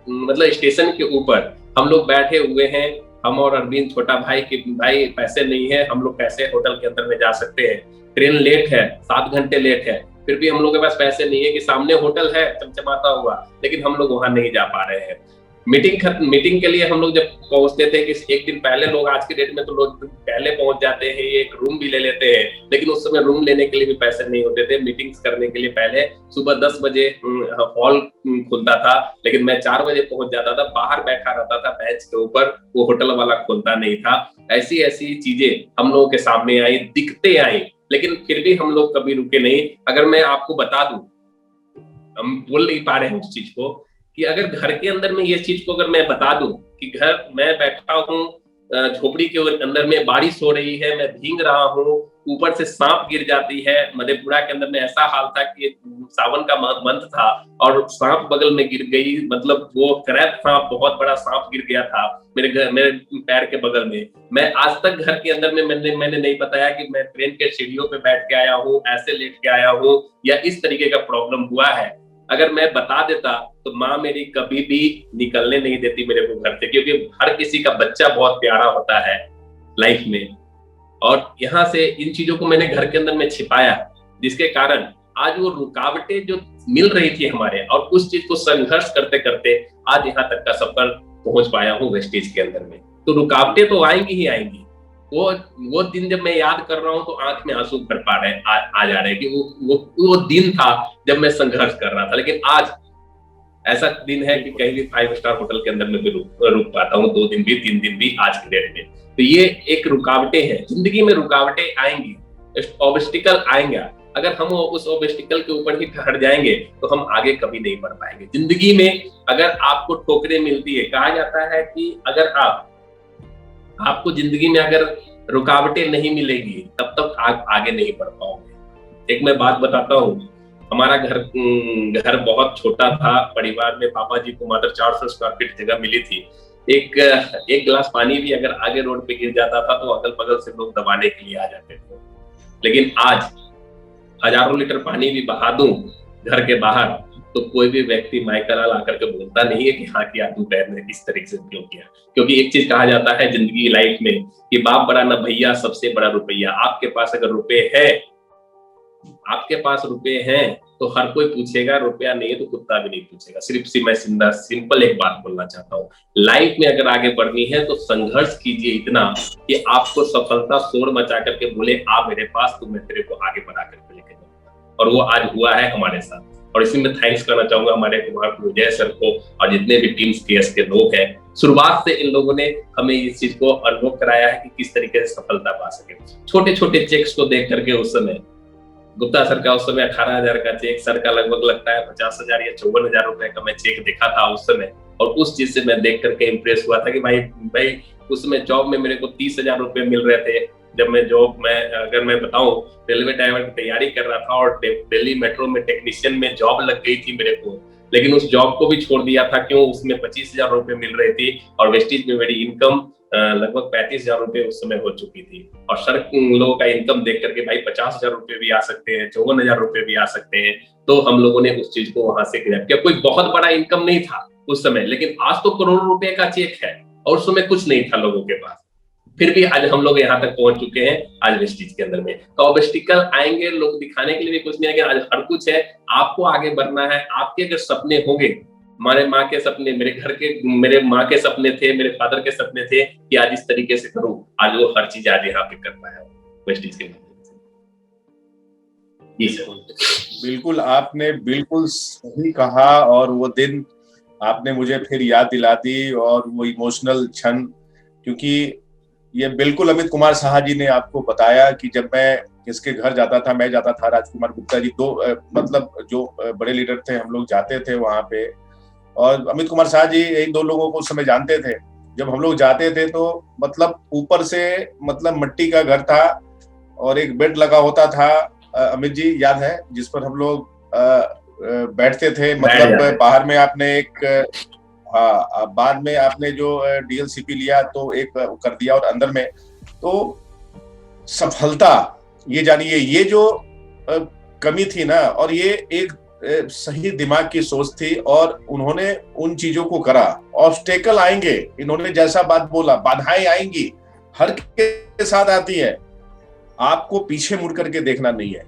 मतलब स्टेशन के ऊपर हम लोग बैठे हुए हैं, हम और अरविंद छोटा भाई के, भाई पैसे नहीं है, हम लोग कैसे होटल के अंदर में जा सकते हैं, ट्रेन लेट है, 7 घंटे लेट है, फिर भी हम लोग के पास पैसे नहीं है, कि सामने होटल है चमचमाता हुआ, लेकिन हम लोग वहां नहीं जा पा रहे हैं। मीटिंग के लिए हम लोग जब पहुंचते थे कि एक दिन पहले, लोग आज के डेट में तो लोग पहले पहुंच जाते हैं, एक रूम भी ले लेते हैं, लेकिन उस समय रूम लेने के लिए भी पैसे नहीं होते थे। मीटिंग्स करने के लिए पहले सुबह 10 बजे हॉल खुलता था, लेकिन मैं 4 बजे पहुंच जाता था, बाहर बैठा रहता था बेंच के ऊपर, वो होटल वाला खोलता नहीं था। ऐसी ऐसी चीजें हम लोगों के सामने आई, दिखते आई, लेकिन फिर भी हम लोग कभी रुके नहीं। अगर मैं आपको बता दूं, हम बोल नहीं पा रहे हैं उस चीज को, कि अगर घर के अंदर में ये चीज को अगर मैं बता दूं कि घर मैं बैठा हूँ झोपड़ी के अंदर में, बारिश हो रही है, मैं भीग रहा हूँ, ऊपर से सांप गिर जाती है। मधेपुरा के अंदर में ऐसा हाल था कि सावन का मंथ था और सांप बगल में गिर गई, मतलब वो क्रैप सांप, बहुत बड़ा सांप गिर गया था मेरे पैर के बगल में। मैं आज तक घर के अंदर में मैंने नहीं बताया कि मैं ट्रेन के सीढ़ियों पे बैठ के आया हूँ, ऐसे लेट के आया हूँ, या इस तरीके का प्रॉब्लम हुआ है। अगर मैं बता देता तो माँ मेरी कभी भी निकलने नहीं देती मेरे को घर से, क्योंकि हर किसी का बच्चा बहुत प्यारा होता है लाइफ में। और यहाँ से इन चीजों को मैंने घर के अंदर में छिपाया, जिसके कारण आज वो रुकावटें जो मिल रही थी हमारे, और उस चीज को संघर्ष करते करते आज यहाँ तक का सफर पहुंच पाया हूँ वेस्टेज के अंदर में। तो रुकावटें तो आएंगी ही आएंगी। वो दिन जब मैं याद कर रहा हूँ तो आंख में आंसू भर पा रहे आ जा रहे हैं कि वो दिन था जब मैं संघर्ष कर रहा था। लेकिन आज ऐसा दिन है कि कहीं भी 5 स्टार होटल के अंदर में भी रुक पाता हूँ, 2 दिन भी, 3 दिन भी आज के डेट में। तो ये एक रुकावटें हैं, जिंदगी में रुकावटें आएंगी, ऑब्स्टिकल आएंगे। अगर हम उस ऑब्स्टिकल के ऊपर ही ठहर जाएंगे तो हम आगे कभी नहीं बढ़ पाएंगे। जिंदगी में अगर आपको ठोकरें मिलती है, कहा जाता है कि अगर आपको जिंदगी में अगर रुकावटें नहीं मिलेगी तब तक आप आगे नहीं बढ़ पाओगे। एक मैं बात बताता हूँ, हमारा घर बहुत छोटा था, परिवार में पापा जी को मात्र 400 स्क्वायर फीट जगह मिली थी। एक गिलास पानी भी अगर आगे रोड पे गिर जाता था तो अगल बगल से लोग दबाने के लिए आ जाते थे। लेकिन आज हजारों लीटर पानी भी बहा दूं घर के बाहर तो कोई भी व्यक्ति माइकल ला करके बोलता नहीं है कि हाँ किया तू पैर ने इस तरीके से क्यों किया। क्योंकि एक चीज कहा जाता है जिंदगी लाइफ में कि बाप बड़ा ना भैया, सबसे बड़ा रुपया। आपके पास अगर रुपए हैं तो हर कोई पूछेगा, रुपया नहीं है तो कुत्ता भी नहीं पूछेगा। मैं सिंपल एक बात बोलना चाहता हूँ, लाइफ में अगर आगे बढ़नी है तो संघर्ष कीजिए इतना कि आपको सफलता शोर मचा करके बोले आ मेरे पास, तो मैं तेरे को आगे बढ़ा करके लेके जाऊंगा। और वो आज हुआ है हमारे साथ। और इसी में थैंक्स करना चाहूंगा हमारे कुमार विजय सर को और जितने भी टीम्स के लोग हैं। शुरुआत से इन लोगों ने हमें इस चीज को अनुभव कराया है कि किस तरीके से सफलता पा सके। छोटे छोटे चेक्स को देख करके, उस समय गुप्ता सर का उस समय 18,000 का चेक, सर का लगभग लगता है 50,000 या 54,000 रुपए का मैं चेक देखा था उस समय। और उस चीज से मैं देख करके इम्प्रेस हुआ था कि भाई उस समय जॉब में मेरे को 30,000 रुपए मिल रहे थे। जब मैं अगर मैं बताऊं, रेलवे ड्राइवर की तैयारी कर रहा था और दिल्ली मेट्रो में टेक्नीशियन में जॉब लग गई थी मेरे को, लेकिन उस जॉब को भी छोड़ दिया था। क्यों? उसमें 25,000 रुपए मिल रहे थे और वेस्टेज में मेरी इनकम लगभग 35,000 रुपए उस समय हो चुकी थी। और सर लोगों का इनकम देख करके भाई 50,000 रुपए भी आ सकते हैं, 54,000 रुपए भी आ सकते हैं। तो हम लोगों ने उस चीज को वहां से ग्रैब किया। कोई बहुत बड़ा इनकम नहीं था उस समय, लेकिन आज तो करोड़ों रुपए का चेक है और उस समय कुछ नहीं था लोगों के पास। फिर भी आज हम लोग यहाँ तक पहुंच चुके हैं आज वेस्टेज के अंदर में। तो ऑब्स्टिकल आएंगे, लोग दिखाने के लिए भी कुछ नहीं, लेकिन आज हर कुछ है। आपको आगे बढ़ना है। आपके अगर सपने होंगे, हमारे माँ के सपने, मेरे माँ के सपने थे, मेरे फादर के सपने थे कि आज इस तरीके से करूं, आज वो हर चीज आज यहाँ पे कर पाया वेस्टेज के माध्यम से। जी सर, बिल्कुल, आपने बिल्कुल सही कहा। और वो दिन आपने मुझे फिर याद दिला दी और वो इमोशनल क्षण, क्योंकि ये बिल्कुल अमित कुमार साहा जी ने आपको बताया कि जब मैं किसके घर जाता था, मैं जाता था राजकुमार गुप्ता जी, मतलब जो बड़े लीडर थे, हम लोग जाते थे वहां पे। और अमित कुमार साहा जी एक 2 लोगों को उस समय जानते थे। जब हम लोग जाते थे तो मतलब ऊपर से मतलब मिट्टी का घर था और एक बेड लगा होता था, अमित जी याद है, जिस पर हम लोग बैठते थे। मतलब बाहर में आपने एक बाद में आपने जो डीएलसीपी लिया तो एक कर दिया, और अंदर में तो सफलता, ये जानिए ये जो कमी थी ना, और ये एक सही दिमाग की सोच थी और उन्होंने उन चीजों को करा। ऑब्स्टेकल आएंगे, इन्होंने जैसा बात बोला, बाधाएं आएंगी, हर के साथ आती है। आपको पीछे मुड़ करके देखना नहीं है।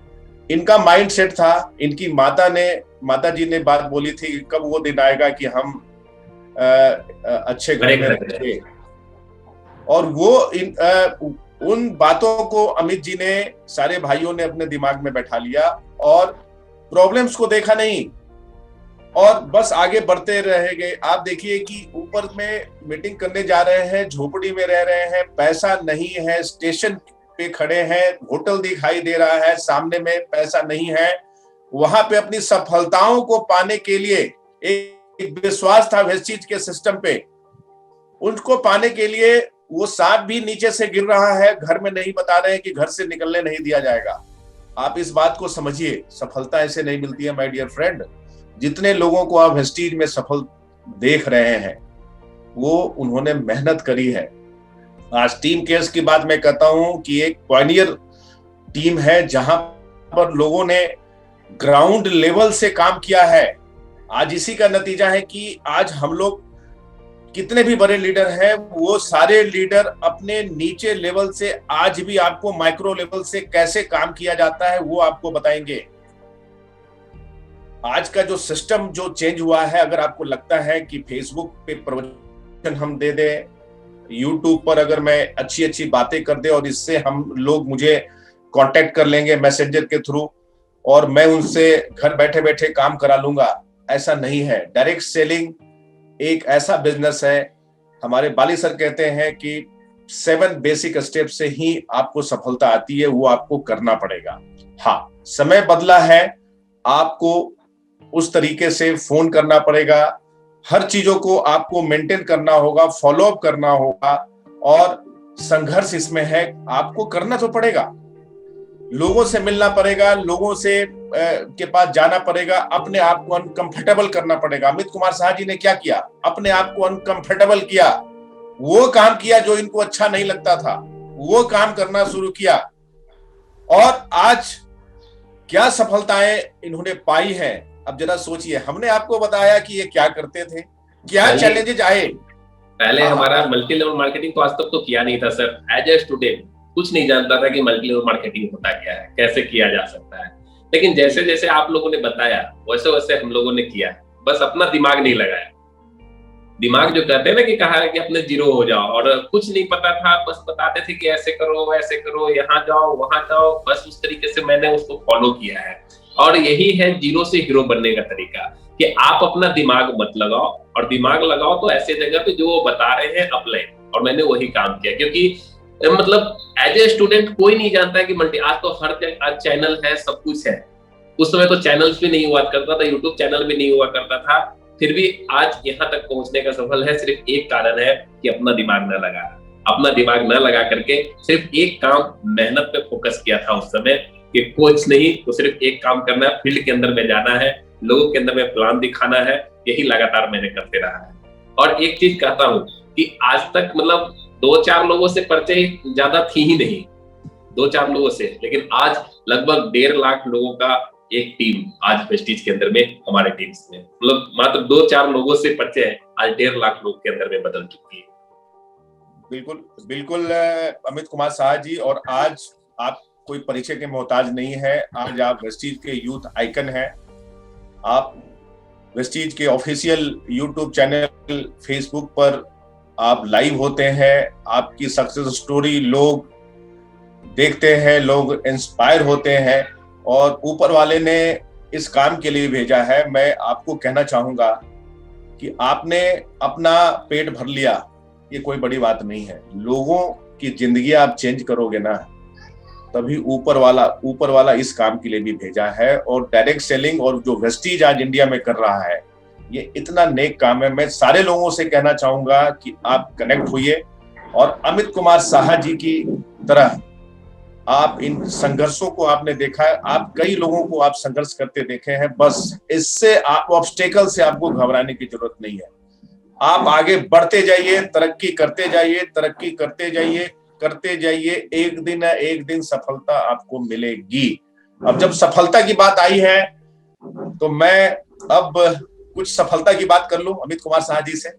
इनका माइंड सेट था। इनकी माता जी ने बात बोली थी, कब वो दिन आएगा कि हम अच्छे घर में रहे। और वो उन बातों को अमित जी ने, सारे भाइयों ने अपने दिमाग में बैठा लिया और प्रॉब्लम्स को देखा नहीं और बस आगे बढ़ते रह गए। आप देखिए कि ऊपर में मीटिंग करने जा रहे हैं, झोपड़ी में रह रहे हैं, पैसा नहीं है, स्टेशन पे खड़े हैं, होटल दिखाई दे रहा है, सामने में पैसा नहीं है। वहां पे अपनी सफलताओं को पाने के लिए एक विश्वास था वेस्टीज के सिस्टम पे, उनको पाने के लिए वो सांप भी नीचे से गिर रहा है, घर में नहीं बता रहे हैं कि घर से निकलने नहीं दिया जाएगा। आप इस बात को समझिए, सफलता ऐसे नहीं मिलती है माय डियर फ्रेंड। जितने लोगों को आप वेस्टीज में सफल देख रहे हैं वो उन्होंने मेहनत करी है। आज टीम केयर्स की बात मैं कहता हूं कि एक पायनियर टीम है जहां पर लोगों ने ग्राउंड लेवल से काम किया है। आज इसी का नतीजा है कि आज हम लोग कितने भी बड़े लीडर हैं, वो सारे लीडर अपने नीचे लेवल से आज भी आपको माइक्रो लेवल से कैसे काम किया जाता है वो आपको बताएंगे। आज का जो सिस्टम जो चेंज हुआ है, अगर आपको लगता है कि फेसबुक पे प्रवचन हम दे दें, यूट्यूब पर अगर मैं अच्छी अच्छी बातें कर दे और इससे हम लोग मुझे कांटेक्ट कर लेंगे मैसेंजर के थ्रू और मैं उनसे घर बैठे बैठे काम करा लूंगा, ऐसा नहीं है। डायरेक्ट सेलिंग एक ऐसा बिजनेस है, हमारे बाली सर कहते हैं कि 7 बेसिक स्टेप से ही आपको सफलता आती है, वो आपको करना पड़ेगा। हाँ, समय बदला है, आपको उस तरीके से फोन करना पड़ेगा, हर चीजों को आपको मेंटेन करना होगा, फॉलोअप करना होगा और संघर्ष इसमें है, आपको करना तो पड़ेगा। लोगों से मिलना पड़ेगा, लोगों से के पास जाना पड़ेगा, अपने आप को अनकंफर्टेबल करना पड़ेगा। अमित कुमार साहा जी ने क्या किया? अपने आप को अनकंफर्टेबल किया, वो काम किया जो इनको अच्छा नहीं लगता था, वो काम करना शुरू किया और आज क्या सफलताएं इन्होंने पाई हैं। अब जरा सोचिए, हमने आपको बताया कि ये क्या करते थे, क्या चैलेंजेस आए। पहले हमारा मल्टी लेवल मार्केटिंग तो आज तक तो किया नहीं था सर। एज ए स्टूडेंट कुछ नहीं जानता था कि मल्टी लेवल मार्केटिंग होता क्या है, कैसे किया जा सकता है। लेकिन जैसे जैसे आप लोगों ने बताया वैसे वैसे हम लोगों ने किया, बस अपना दिमाग नहीं लगाया। दिमाग जो कहते हैं ना कि कहा है कि अपने जीरो हो जाओ, और कुछ नहीं पता था, बस बताते थे कि ऐसे करो वैसे करो, यहाँ जाओ वहां जाओ, बस उस तरीके से मैंने उसको फॉलो किया है। और यही है जीरो से हीरो बनने का तरीका, कि आप अपना दिमाग मत लगाओ, और दिमाग लगाओ तो ऐसे जगह पे जो वो बता रहे हैं अप्लाई। और मैंने वही काम किया, क्योंकि मतलब एज ए स्टूडेंट कोई नहीं जानता है कि मल्टी, आज तो हर आज चैनल है, सब कुछ है। उस समय तो चैनल्स भी नहीं हुआ करता था, यूट्यूब चैनल भी नहीं हुआ करता था, फिर भी आज यहाँ तक पहुंचने का सफल है सिर्फ एक कारण है कि अपना दिमाग न लगा। अपना दिमाग न लगा करके सिर्फ एक काम, मेहनत पे फोकस किया था उस समय, कि कोच नहीं तो सिर्फ एक काम करना है, फील्ड के अंदर में जाना है, लोगों के अंदर में प्लान दिखाना है। यही लगातार मैंने करते रहा है। और एक चीज कहता हूँ कि आज तक मतलब 2-4 लोगों से परिचय ज्यादा थी ही नहीं, 2-4 लोगों से, लेकिन आज लगभग 1.5 लाख लोगों का एक टीम आज वेस्टीज के अंदर में, हमारे टीम्स में मतलब मात्र 2-4 लोगों से परिचय आज 1.5 लाख लोग के अंदर में बदल चुकी है। बिल्कुल बिल्कुल अमित कुमार साहा जी, और आज आप कोई परिचय के मोहताज नहीं है। आज आप वेस्टीज के यूथ आइकन हैं। आप वेस्टीज के ऑफिशियल यूट्यूब चैनल, फेसबुक पर आप लाइव होते हैं, आपकी सक्सेस स्टोरी लोग देखते हैं, लोग इंस्पायर होते हैं, और ऊपर वाले ने इस काम के लिए भेजा है। मैं आपको कहना चाहूंगा कि आपने अपना पेट भर लिया, ये कोई बड़ी बात नहीं है। लोगों की जिंदगी आप चेंज करोगे ना, तभी ऊपर वाला इस काम के लिए भी भेजा है। और डायरेक्ट सेलिंग और जो वेस्टीज आज इंडिया में कर रहा है, ये इतना नेक काम है। मैं सारे लोगों से कहना चाहूंगा कि आप कनेक्ट होइए और अमित कुमार साहा जी की तरह आप इन संघर्षों को आपने देखा है, आप कई लोगों को आप संघर्ष करते देखे हैं। बस इससे आप ऑब्स्टेकल से आपको घबराने की जरूरत नहीं है। आप आगे बढ़ते जाइए, तरक्की करते जाइए, तरक्की करते जाइए, एक दिन सफलता आपको मिलेगी। अब जब सफलता की बात आई है तो मैं अब कुछ सफलता की बात कर लूं अमित कुमार साहा जी से।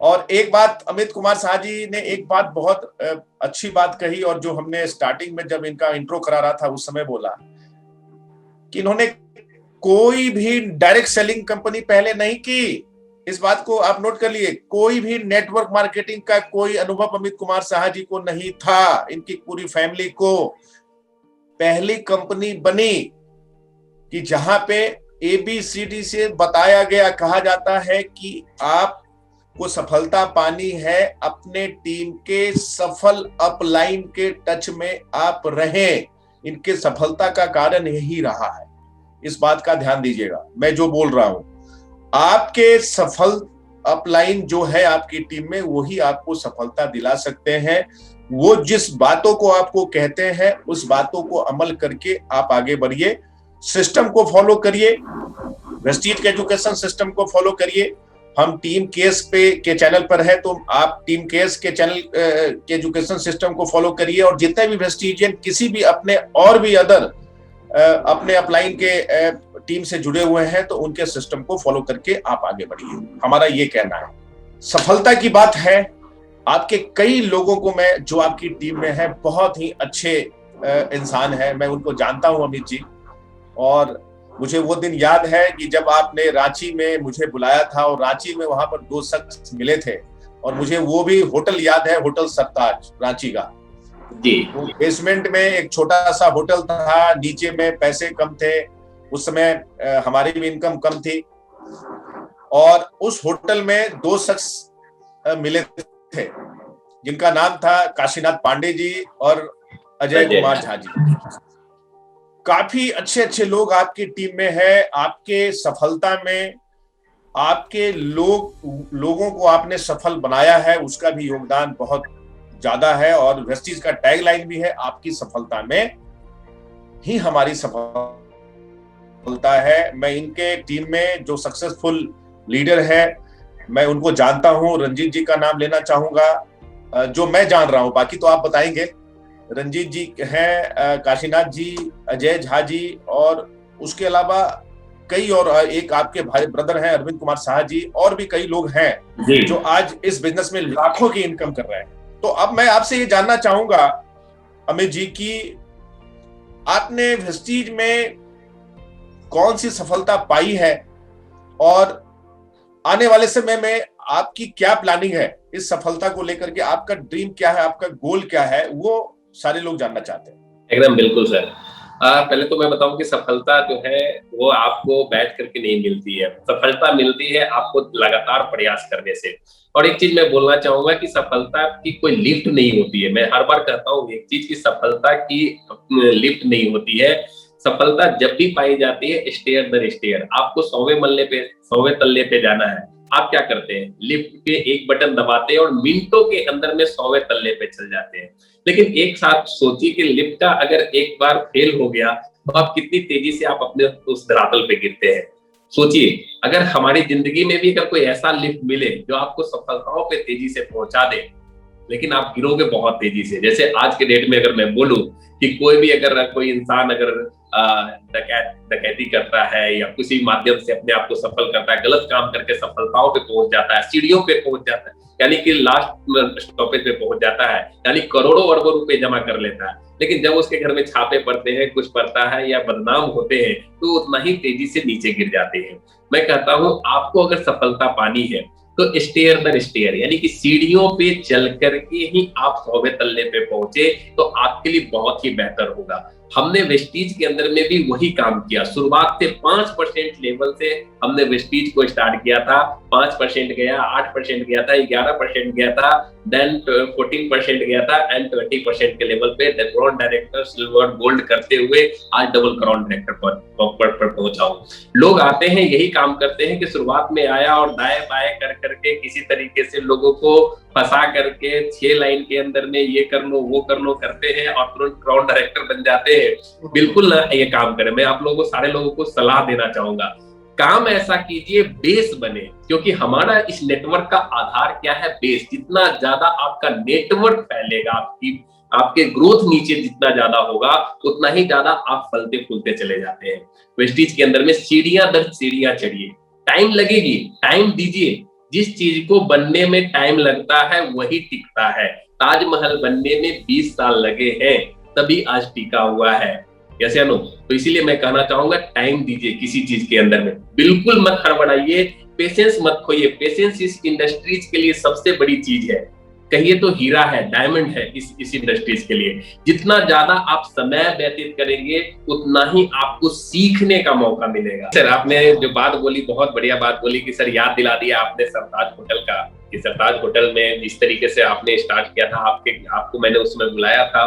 और एक बात, अमित कुमार साहा जी ने एक बात बहुत अच्छी बात कही, और जो हमने स्टार्टिंग में जब इनका इंट्रो करा रहा था उस समय बोला कि इन्होंने कोई भी डायरेक्ट सेलिंग कंपनी पहले नहीं की। इस बात को आप नोट कर लिए, कोई भी नेटवर्क मार्केटिंग का कोई अनुभव अमित कुमार साहा जी को नहीं था। इनकी पूरी फैमिली को पहली कंपनी बनी कि जहां पे ABCD से बताया गया, कहा जाता है कि आपको सफलता पानी है, अपने टीम के सफल अपलाइन के टच में आप रहें। इनके सफलता का कारण यही रहा है। इस बात का ध्यान दीजिएगा, मैं जो बोल रहा हूं, आपके सफल अपलाइन जो है आपकी टीम में, वही आपको सफलता दिला सकते हैं। वो जिस बातों को आपको कहते हैं, उस बातों को अमल करके आप आगे बढ़िए। सिस्टम को फॉलो करिए, वेस्टीज एजुकेशन सिस्टम को फॉलो करिए। हम टीम केस के चैनल पर है, तो आप टीम केस के चैनल के एजुकेशन सिस्टम को फॉलो करिए। और जितने भी वेस्टीजियन किसी भी अपने और भी अदर अपने अपलाइन के टीम से जुड़े हुए हैं, तो उनके सिस्टम को फॉलो करके आप आगे बढ़िए। हमारा ये कहना है। सफलता की बात है, आपके कई लोगों को मैं, जो आपकी टीम में है, बहुत ही अच्छे इंसान है, मैं उनको जानता हूं अमित जी। और मुझे वो दिन याद है कि जब आपने रांची में मुझे बुलाया था, और रांची में वहां पर 2 शख्स मिले थे, और मुझे वो भी होटल याद है, होटल सरताज रांची का जी। तो बेसमेंट में एक छोटा सा होटल था, नीचे में पैसे कम थे उस समय, हमारी भी इनकम कम थी। और उस होटल में 2 शख्स मिले थे, जिनका नाम था काशीनाथ पांडे जी और अजय कुमार झा जी। काफी अच्छे अच्छे लोग आपकी टीम में है। आपके सफलता में आपके लोगों को आपने सफल बनाया है, उसका भी योगदान बहुत ज्यादा है। और वेस्टीज का टैगलाइन भी है, आपकी सफलता में ही हमारी सफलता है। मैं इनके टीम में जो सक्सेसफुल लीडर है, मैं उनको जानता हूं। रंजीत जी का नाम लेना चाहूंगा, जो मैं जान रहा हूं, बाकी तो आप बताएंगे। रंजीत जी हैं, काशीनाथ जी, अजय झा जी, और उसके अलावा कई और, एक आपके भाई ब्रदर हैं अरविंद कुमार साहा जी, और भी कई लोग हैं जो आज इस बिजनेस में लाखों की इनकम कर रहे हैं। तो अब मैं आपसे ये जानना चाहूंगा अमित जी की आपने वेस्टीज में कौन सी सफलता पाई है, और आने वाले समय में आपकी क्या प्लानिंग है इस सफलता को लेकर के? आपका ड्रीम क्या है, आपका गोल क्या है, वो सारे लोग जानना चाहते हैं। एकदम बिल्कुल सर। पहले तो मैं बताऊं कि सफलता जो है वो आपको बैठ करके नहीं मिलती है। सफलता मिलती है आपको लगातार प्रयास करने से। और एक चीज मैं बोलना चाहूंगा कि सफलता की कोई लिफ्ट नहीं होती है। मैं हर बार कहता हूँ एक चीज की, सफलता की लिफ्ट नहीं होती है। सफलता जब भी पाई जाती है स्टेयर दर स्टेयर। आपको 100वें तल्ले पे जाना है। आप क्या करते हैं, लिफ्ट पे एक बटन दबाते हैं और मिनटों के अंदर में 100वें तल्ले पे चल जाते हैं। लेकिन एक साथ सोचिए कि लिफ्ट का अगर एक बार फेल हो गया तो आप कितनी तेजी से आप अपने उस धरातल पे गिरते हैं। सोचिए, अगर हमारी जिंदगी में भी अगर कोई ऐसा लिफ्ट मिले जो आपको सफलताओं पे तेजी से पहुंचा दे, लेकिन आप गिरोगे बहुत तेजी से। जैसे आज के डेट में अगर मैं बोलूं कि कोई भी अगर कोई इंसान अगर डकैती करता है या किसी माध्यम से अपने आप को सफल करता है, गलत काम करके सफलताओं पे पहुंच जाता है, सीढ़ियों पे पहुंच जाता है, यानी कि लास्ट स्टॉपेज पे पहुंच जाता है, यानी करोड़ों अरबों रुपए जमा कर लेता है, लेकिन जब उसके घर में छापे पड़ते हैं, कुछ पड़ता है या बदनाम होते हैं, तो उतना ही तेजी से नीचे गिर जाते हैं। मैं कहता हूं आपको अगर सफलता पानी है तो स्टेयर दर स्टेयर, यानी कि सीढ़ियों पे चल करके ही आप 100वें तल्ले पे पहुंचे तो आपके लिए बहुत ही बेहतर होगा। हमने वेस्टीज के अंदर में भी वही काम किया। शुरुआत से 5% लेवल से हमने वेस्टीज को स्टार्ट किया था। 5% गया, 8% गया था, 11% गया था, देन 14% गया था, एंड 20% के लेवल पे क्राउन डायरेक्टर सिल्वर गोल्ड करते हुए आज डबल क्राउन डायरेक्टर पर पहुंचा हूं। लोग आते हैं यही काम करते हैं कि शुरुआत में आया और दाएं बाएं कर करके किसी तरीके से लोगों को फंसा करके 6 लाइन के अंदर में ये कर लो वो कर लो करते हैं और तुरंत क्राउन डायरेक्टर बन जाते हैं। बिल्कुल ना ये काम करें। मैं आप लोगों को, सारे लोगों को सलाह देना चाहूंगा, काम ऐसा कीजिए बेस बने, क्योंकि हमारा इस नेटवर्क का आधार क्या है, बेस। जितना ज्यादा आपका नेटवर्क फैलेगा, आपके ग्रोथ नीचे जितना ज्यादा होगा, उतना ही ज्यादा आप फलते फूलते चले जाते हैं। वेस्टीज के अंदर में सीढ़ियां दर सीढ़ियां चढ़िए, टाइम लगेगी, टाइम दीजिए। जिस चीज को बनने में टाइम लगता है वही टिकता है। ताजमहल बनने में 20 साल लगे हैं, तभी आज टिका हुआ है। कैसे अनु? तो इसीलिए मैं कहना चाहूंगा टाइम दीजिए किसी चीज के अंदर में, बिल्कुल मत हड़बड़ाइए। पेशेंस मत खोइए। पेशेंस इस इंडस्ट्रीज के लिए सबसे बड़ी चीज है, कहिए तो हीरा है, डायमंड है इस इंडस्ट्रीज के लिए। जितना ज्यादा आप समय व्यतीत करेंगे उतना ही आपको सीखने का मौका मिलेगा। सर आपने जो बात बोली बहुत बढ़िया बात बोली कि सर याद दिला दिया आपने सरताज होटल का, कि सरताज होटल में जिस तरीके से आपने स्टार्ट किया था, आपको मैंने उसमें बुलाया था।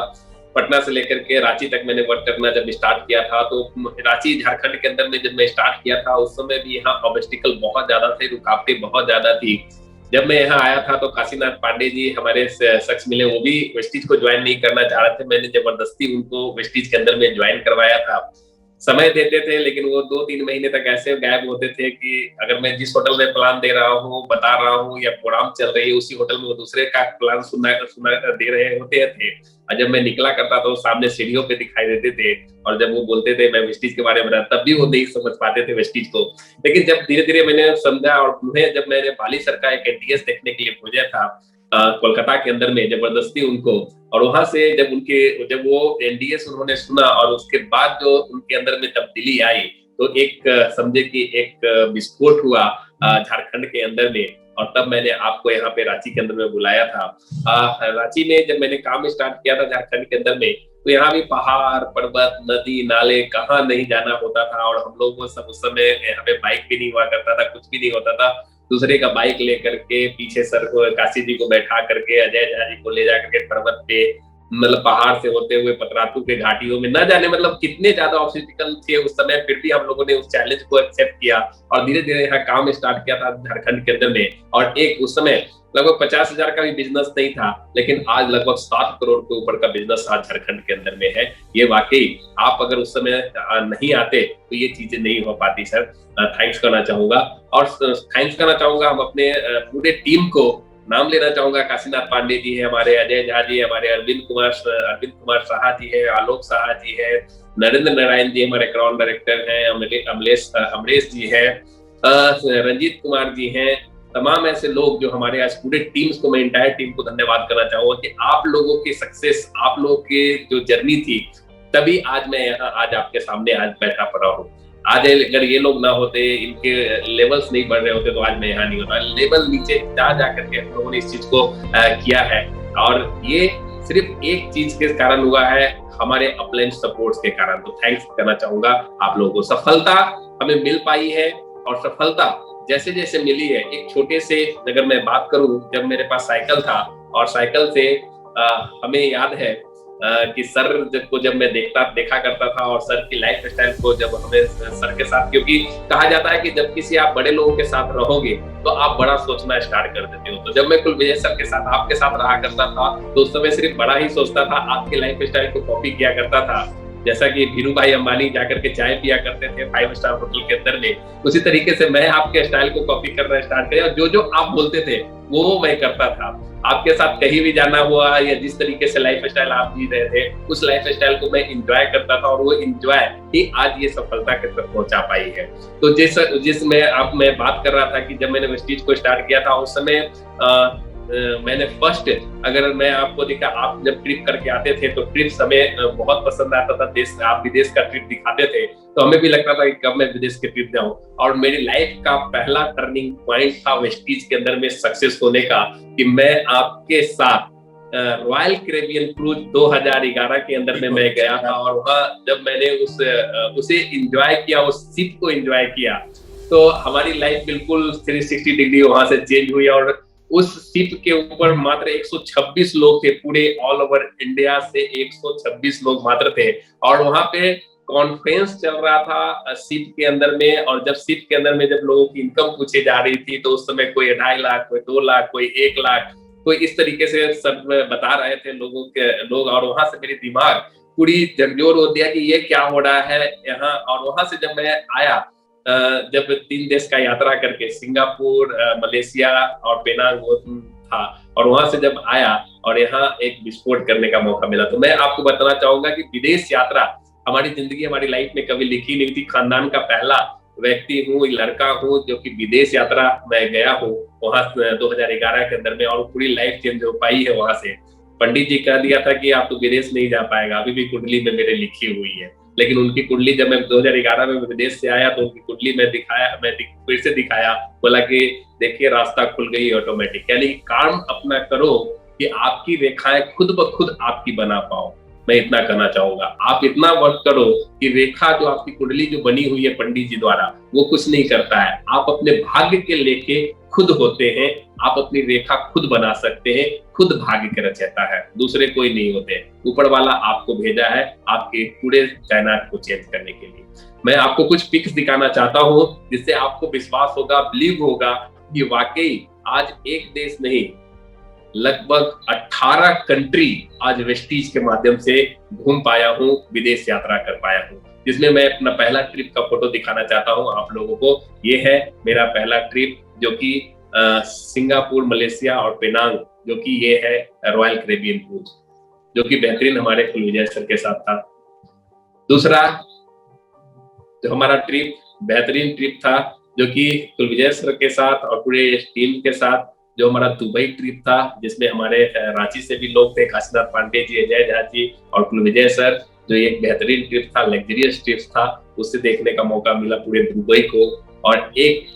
पटना से लेकर के रांची तक मैंने वर्क करना जब स्टार्ट किया था, तो रांची झारखंड के अंदर में जब मैं स्टार्ट किया था उस समय भी यहाँ ऑब्स्टिकल बहुत ज्यादा थे, रुकावटें बहुत ज्यादा थी। जब मैं यहाँ आया था तो काशीनाथ पांडे जी हमारे शख्स मिले, वो भी वेस्टीज को ज्वाइन नहीं करना चाह रहे थे। मैंने जबरदस्ती उनको वेस्टीज के अंदर में ज्वाइन करवाया था। समय देते थे लेकिन वो 2-3 महीने तक ऐसे गायब होते थे कि अगर मैं जिस होटल में प्लान दे रहा हूँ, बता रहा हूँ या प्रोग्राम चल रही है, उसी होटल में वो दूसरे का प्लान सुना दे रहे होते थे। और जब मैं निकला करता था वो सामने सीढ़ियों पे दिखाई देते थे, और जब वो बोलते थे मैं वेस्टीज के बारे में बता, तब भी वो नहीं समझ पाते थे वेस्टीज को। लेकिन जब धीरे धीरे मैंने समझा और उन्हें जब मैंने बाली सर का एक एनटीएस देखने के लिए भेजा था कोलकाता के अंदर में जबरदस्ती उनको, और वहां से जब वो एनडीएस उन्होंने सुना और उसके बाद जो उनके अंदर में तब्दीली आई, तो एक समझे कि एक विस्फोट हुआ झारखंड के अंदर में। और तब मैंने आपको यहाँ पे रांची के अंदर में बुलाया था। रांची में जब मैंने काम स्टार्ट किया था झारखंड के अंदर में, तो यहाँ भी पहाड़ पर्वत नदी नाले कहाँ नहीं जाना होता था। और हम लोग को सब उस समय यहाँ पे बाइक भी नहीं हुआ करता था, कुछ भी नहीं होता था। दूसरे का बाइक लेकर के पीछे सर को काशी जी को बैठा करके अजय झा जी को ले जा करके पर्वत पे, मतलब पहाड़ से होते हुए पतरातू के घाटियों में, न जाने मतलब कितने ज्यादा ऑब्स्टिकल थे उस समय, फिर भी हम लोगों ने उस चैलेंज को एक्सेप्ट किया और धीरे धीरे यहाँ काम स्टार्ट किया था झारखंड के अंदर में। और एक उस समय लगभग 50,000 का भी बिजनेस नहीं था, लेकिन आज लगभग 7 करोड़ के ऊपर का बिजनेस आज झारखंड के अंदर में है। ये वाकई आप अगर उस समय नहीं आते तो ये चीजें नहीं हो पाती। सर थैंक्स करना चाहूंगा, और थैंक्स करना चाहूंगा हम अपने पूरे टीम को। नाम लेना चाहूंगा, काशीनाथ पांडे जी है हमारे, अजय झा जी हमारे, अरविंद कुमार साहा जी है, आलोक साहा जी है, नरेंद्र नारायण जी हमारे क्राउन डायरेक्टर हैं, अमरेश जी है, रंजीत कुमार जी हैं। तमाम ऐसे लोग जो हमारे आज पूरे टीम्स को, मैं इंटायर टीम को धन्यवाद करना चाहूंगा कि आप लोगों की सक्सेस, आप लोगों की जो जर्नी थी, तभी आज मैं यहाँ आज आपके सामने आज बैठा पड़ा हूँ। आज अगर ये लोग ना होते, इनके लेवल्स नहीं बढ़ रहे होते, तो आज मैं यहाँ नहीं होता। लेवल नीचे जा करके हम लोगों ने इस चीज को किया है, और ये सिर्फ एक चीज के कारण हुआ है, हमारे अपलाइन सपोर्ट्स के कारण। तो थैंक्स करना चाहूंगा आप लोगों को। सफलता हमें मिल पाई है, और सफलता जैसे जैसे मिली है, एक छोटे से अगर मैं बात करूं, जब मेरे पास साइकिल था, और साइकिल से हमें याद है कि सर जब मैं देखा करता था, और सर की लाइफ स्टाइल को जब हमें सर के साथ, क्योंकि कहा जाता है कि जब किसी आप बड़े लोगों के साथ रहोगे तो आप बड़ा सोचना स्टार्ट कर देते हो। तो जब मैं कुलविजय सर के साथ, आपके साथ रहा करता था, तो उस समय सिर्फ बड़ा ही सोचता था, आपके लाइफ स्टाइल को कॉपी किया करता था। जैसा कि धीरू भाई अंबानी जाकर के चाय पिया करते थे 5 स्टार होटल के अंदर में, उसी तरीके से मैं आपके स्टाइल को कॉपी करना स्टार्ट किया, और जो आप बोलते थे वो मैं करता था। आपके साथ कहीं भी जाना हुआ, या जिस तरीके से लाइफ स्टाइल आप जी रहे थे, उस लाइफ स्टाइल को मैं इंजॉय करता था, और वो इंजॉय ही आज ये सफलता के तक पहुंचा पाई है। तो मैं बात कर रहा था कि जब मैंने वेस्टीज को स्टार्ट किया था, उस समय मैंने फर्स्ट, अगर मैं आपको दिखा, आप जब ट्रिप करके आते थे तो ट्रिप्स हमें बहुत पसंद आता था। आप विदेश का ट्रिप दिखाते थे तो हमें भी लगता था कि कब मैं विदेश के ट्रिप जाऊं। और मेरी लाइफ का पहला टर्निंग पॉइंट था वेस्टीज के अंदर में सक्सेस होने का, कि मैं आपके साथ रॉयल कैरेबियन क्रूज 2011 के अंदर में मैं गया था, और वहां जब मैंने उसे एंजॉय किया, उस शिप को एंजॉय किया, तो हमारी लाइफ बिल्कुल 360 डिग्री वहां से चेंज हुई। और उस शिप के ऊपर मात्र 126 लोग थे, पूरे ऑल ओवर इंडिया से 126 लोग मात्र थे, और वहां पे कॉन्फ्रेंस चल रहा था शिप के अंदर में। और जब शिप के अंदर में जब लोगों की इनकम पूछी जा रही थी, तो उस समय कोई 2.5 लाख, कोई 2 लाख, कोई 1 लाख, कोई इस तरीके से सब बता रहे थे लोग। और वहां से मेरी दिमाग पूरी झकझोर हो दिया कि ये क्या हो रहा है यहाँ। और वहां से जब मैं आया, जब 3 देश का यात्रा करके, सिंगापुर, मलेशिया और पेनांग था, और वहां से जब आया और यहाँ एक विस्फोट करने का मौका मिला, तो मैं आपको बताना चाहूंगा कि विदेश यात्रा हमारी जिंदगी, हमारी लाइफ में कभी लिखी नहीं थी। खानदान का पहला व्यक्ति हूँ, लड़का हूँ जो कि विदेश यात्रा मैं गया हूँ वहां 2011 के अंदर में, और पूरी लाइफ चेंज हो पाई है वहां से। पंडित जी कह दिया था कि आप तो विदेश नहीं जा पाएगा, अभी भी कुंडली में मेरे लिखी हुई है। लेकिन उनकी कुंडली जब मैं 2011 में विदेश से आया तो उनकी कुंडली मैं फिर से दिखाया, बोला कि देखिए रास्ता खुल गई ऑटोमेटिक। यानी काम अपना करो कि आपकी रेखाएं खुद ब खुद आपकी बना पाओ। मैं इतना कहना चाहूंगा, आप इतना वर्क करो कि रेखा जो आपकी कुंडली जो बनी हुई है पंडित जी द्वारा, वो कुछ नहीं करता है। आप अपने भाग्य के लेके खुद होते हैं, आप अपनी रेखा खुद बना सकते हैं, खुद भाग्य के रचयिता है, दूसरे कोई नहीं होते। ऊपर वाला आपको भेजा है आपके पूरे कायनात को चेंज करने के लिए। मैं आपको कुछ पिक्स दिखाना चाहता हूँ जिससे आपको विश्वास होगा, बिलीव होगा कि वाकई आज एक देश नहीं, लगभग 18 कंट्री आज वेस्टीज के माध्यम से घूम पाया हूँ, विदेश यात्रा कर पाया हूँ, जिसमें मैं अपना पहला ट्रिप का फोटो दिखाना चाहता हूँ आप लोगों को। ये है मेरा पहला ट्रिप जो कि सिंगापुर, मलेशिया और पेनांग, जो कि ये है रॉयल कैरेबियन क्रूज, जो कि बेहतरीन हमारे कुलविजय सर के साथ था। दूसरा जो हमारा ट्रिप बेहतरीन ट्रिप था, जो कि कुलविजय सर के साथ और पूरे टीम के साथ, जो हमारा दुबई ट्रिप था, जिसमें हमारे रांची से भी लोग थे, काशीनाथ पांडे जी, अजय झा जी और कुलविजय सर। जो एक बेहतरीन ट्रिप था, लग्जरियस ट्रिप था, उससे देखने का मौका मिला पूरे दुबई को। और एक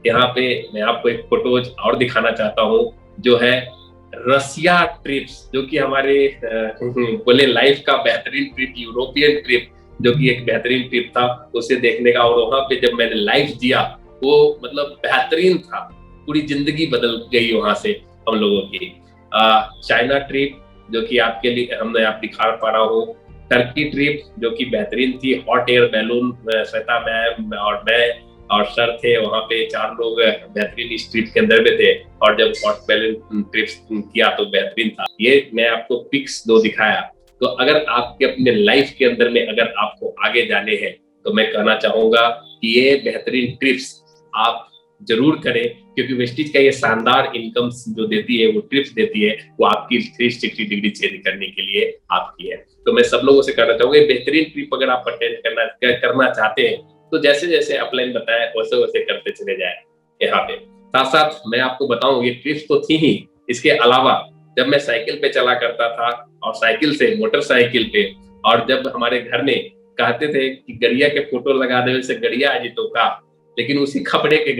यहाँ पे मैं आपको एक फोटोज और दिखाना चाहता हूँ, जो है रसिया ट्रिप्स, जो कि हमारे बोले लाइफ का बेहतरीन ट्रिप, यूरोपियन ट्रिप, जो कि एक बेहतरीन ट्रिप था, उसे देखने का। और वहां पे जब मैंने लाइफ जिया वो मतलब बेहतरीन था, पूरी जिंदगी बदल गई वहां से हम लोगों की। चाइना ट्रिप, जो कि आपके लिए मैं आप दिखा पा रहा हूँ। टर्की ट्रिप, जो कि बेहतरीन थी, hot air balloon, Shweta ma'am और मैं और सर थे, वहां पे 4 लोग बेहतरीन इस ट्रिप के अंदर में थे। और जब हॉट बैलून ट्रिप किया तो बेहतरीन था। ये मैं आपको पिक्स 2 दिखाया। तो अगर आपके अपने लाइफ के अंदर में अगर आपको आगे जाने हैं तो मैं कहना चाहूंगा कि ये बेहतरीन ट्रिप्स आप जरूर करें, क्योंकि वेस्टीज का ये शानदार इनकम जो देती है, वो ट्रिप्स देती है, वो आपकी 360 डिग्री चेंज करने के लिए आपकी है। तो मैं सब लोगों से कहना चाहूंगा बेहतरीन ट्रिप अगर आप अटेंड करना चाहते हैं तो जैसे जैसे अपलाइन बताया वैसे वैसे करते चले जाए। यहाँ पे साथ साथ मैं आपको बताऊं, ये ट्रिप्स तो थी ही, इसके अलावा जब मैं साइकिल पे चला करता था और साइकिल से मोटरसाइकिल पे, और जब हमारे घर में कहते थे कि गड़िया के फोटो लगा दे वैसे गड़िया आज तो का, लेकिन उसी खपड़े के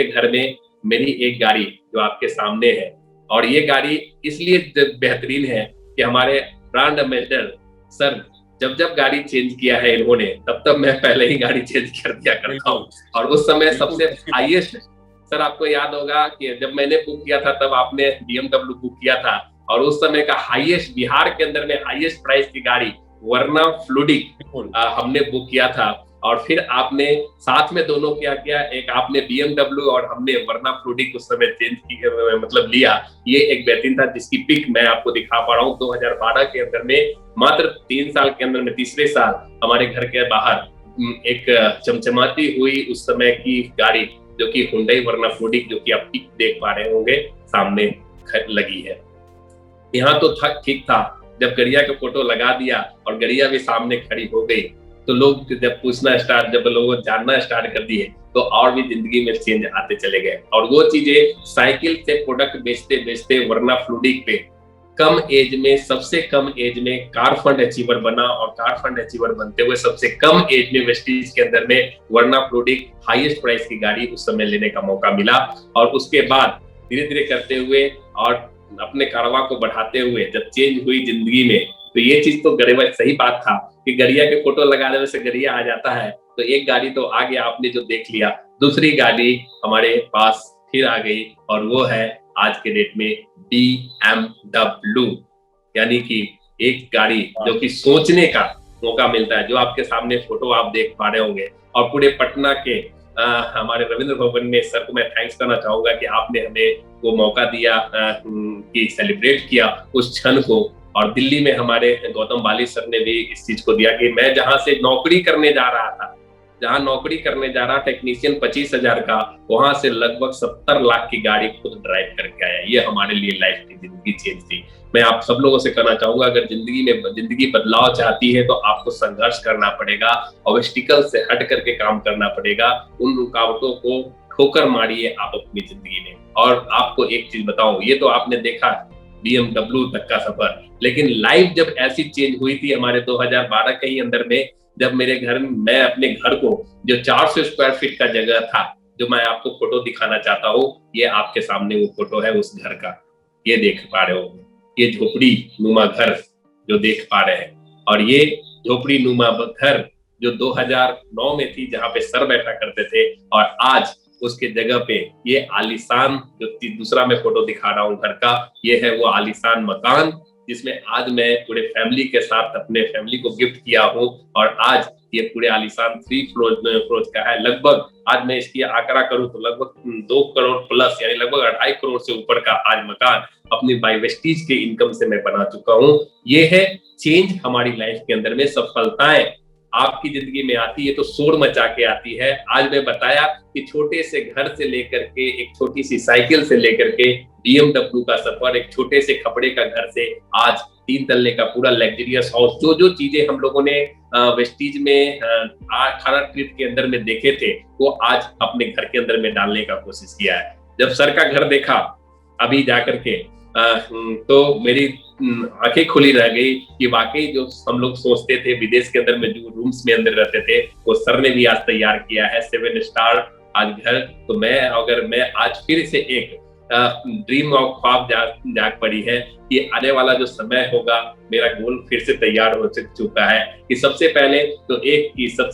घर में मेरी एक गाड़ी जो आपके सामने है, और ये गाड़ी इसलिए बेहतरीन है कि हमारे ब्रांड एम्बेसडर सर जब गाड़ी चेंज किया है इन्होंने, तब मैं पहले ही गाड़ी चेंज कर दिया करता हूँ। और उस समय सबसे हाईएस्ट, सर आपको याद होगा कि जब मैंने बुक किया था तब आपने BMW बुक किया था, और उस समय का हाईएस्ट, बिहार के अंदर में हाईएस्ट प्राइस की गाड़ी वर्ना फ्लूडिक हमने बुक किया था। और फिर आपने साथ में दोनों क्या किया, एक आपने BMW और हमने वर्ना फ्लूडिक उस समय चेंज की, मतलब लिया। ये एक बेहतरीन था, जिसकी पिक मैं आपको दिखा पा रहा हूँ। 2012 के अंदर में, मात्र 3 साल के अंदर में, तीसरे साल हमारे घर के बाहर एक चमचमाती हुई उस समय की गाड़ी, जो कि हुंडई वर्ना फ्लूडिक, जो कि आप पिक देख पा रहे होंगे सामने लगी है। यहाँ तो ठीक था, जब गड़िया का फोटो लगा दिया और गड़िया भी सामने खड़ी हो गई, तो लोग जब पूछना स्टार्ट, जब लोग जानना स्टार्ट कर दिए, तो और भी जिंदगी में चेंज आते चले गए। और वो चीजें साइकिल से प्रोडक्ट बेचते बेचते वर्ना फ्लूडिक पे कम एज में, सबसे कम एज में कार फंड अचीवर बना, और कार फंड अचीवर बनते हुए सबसे कम एज में वेस्टीज के अंदर में वर्ना फ्लूडिक हाईएस्ट प्राइस की गाड़ी उस समय लेने का मौका मिला। और उसके बाद धीरे धीरे करते हुए और अपने कारवा को बढ़ाते हुए जब चेंज हुई जिंदगी में, तो ये चीज तो गरीब सही बात था कि गड़िया के फोटो लगा देने से गड़िया आ जाता है। तो एक गाड़ी तो आ गया, आपने जो देख लिया। दूसरी गाड़ी हमारे पास फिर आ गई, और वो है आज के डेट में BMW, यानी कि एक गाड़ी जो कि सोचने का मौका मिलता है, जो आपके सामने फोटो आप देख पा रहे होंगे। और पूरे पटना के हमारे रविंद्र भवन में सर को मैं थैंक्स करना चाहूंगा कि आपने हमें वो मौका दिया कि सेलिब्रेट किया उस क्षण को। और दिल्ली में हमारे गौतम बाली सर ने भी इस चीज को दिया कि मैं जहां से नौकरी करने जा रहा था, जहां नौकरी करने जा रहा टेक्नीशियन 25,000 का, वहां से लगभग 70 लाख की गाड़ी खुद ड्राइव करके आया। ये हमारे लिए लाइफ की जिंदगी चेंज थी। मैं आप सब लोगों से कहना चाहूंगा, अगर जिंदगी बदलाव चाहती है तो आपको संघर्ष करना पड़ेगा, ऑब्स्टिकल से हट करके काम करना पड़ेगा। उन रुकावटों को ठोकर मारिए आप अपनी जिंदगी में। और आपको एक चीज बताऊं, ये तो आपने देखा BMW तक का सफर। लेकिन लाइफ जब ऐसी चेंज हुई थी हमारे 2012 के ही अंदर में, जब मेरे घर में मैं अपने घर को जो 400 स्क्वायर फीट का जगह था, जो मैं आपको फोटो दिखाना चाहता हूँ, ये आपके सामने वो फोटो है उस घर का, ये देख पा रहे हो, ये झोपड़ी नुमा घर जो देख पा रहे हैं, और ये झोपड़ी नुमा घर जो 2009 में थी जहां पे सर बैठा करते थे, और आज उसके जगह पे ये आलीशान जो दूसरा मैं फोटो दिखा रहा हूँ घर का, ये है वो आलीशान मकान जिसमें आज मैं पूरे फैमिली के साथ अपने फैमिली को गिफ्ट किया हूँ। और आज ये पूरे आलीशान 3 फ्लोर का है। लगभग आज मैं इसकी आंकड़ा करूँ तो लगभग 2 करोड़ प्लस, यानी लगभग 2.5 करोड़ से ऊपर का आज मकान अपनी बाय वेस्टीज के इनकम से मैं बना चुका हूँ। ये है चेंज हमारी लाइफ के अंदर में। सफलताएं आपकी जिंदगी में आती है तो शोर मचा के आती है। आज मैं बताया कि छोटे से घर से लेकर के एक छोटी सी साइकिल से लेकर के BMW का सफर, एक छोटे से कपड़े का घर से आज 3 तल्ले का पूरा लग्जरियस हाउस, जो चीजें हम लोगों ने वेस्टीज में 18 ट्रिप के अंदर में देखे थे, वो आज अपने घर के अंदर में डालने का कोशिश किया है। जब सर का घर देखा अभी जाकर के तो मेरी आंखें खुली रह गई कि वाकई जो हम लोग सोचते थे विदेश के अंदर में जो रूम्स में अंदर रहते थे, वो सर ने भी आज तैयार किया है 7 स्टार आज घर। तो मैं आज फिर से एक ड्रीम और ख्वाब जाग पड़ी है कि आने वाला जो समय होगा, मेरा गोल फिर से तैयार हो चुका है कि सबसे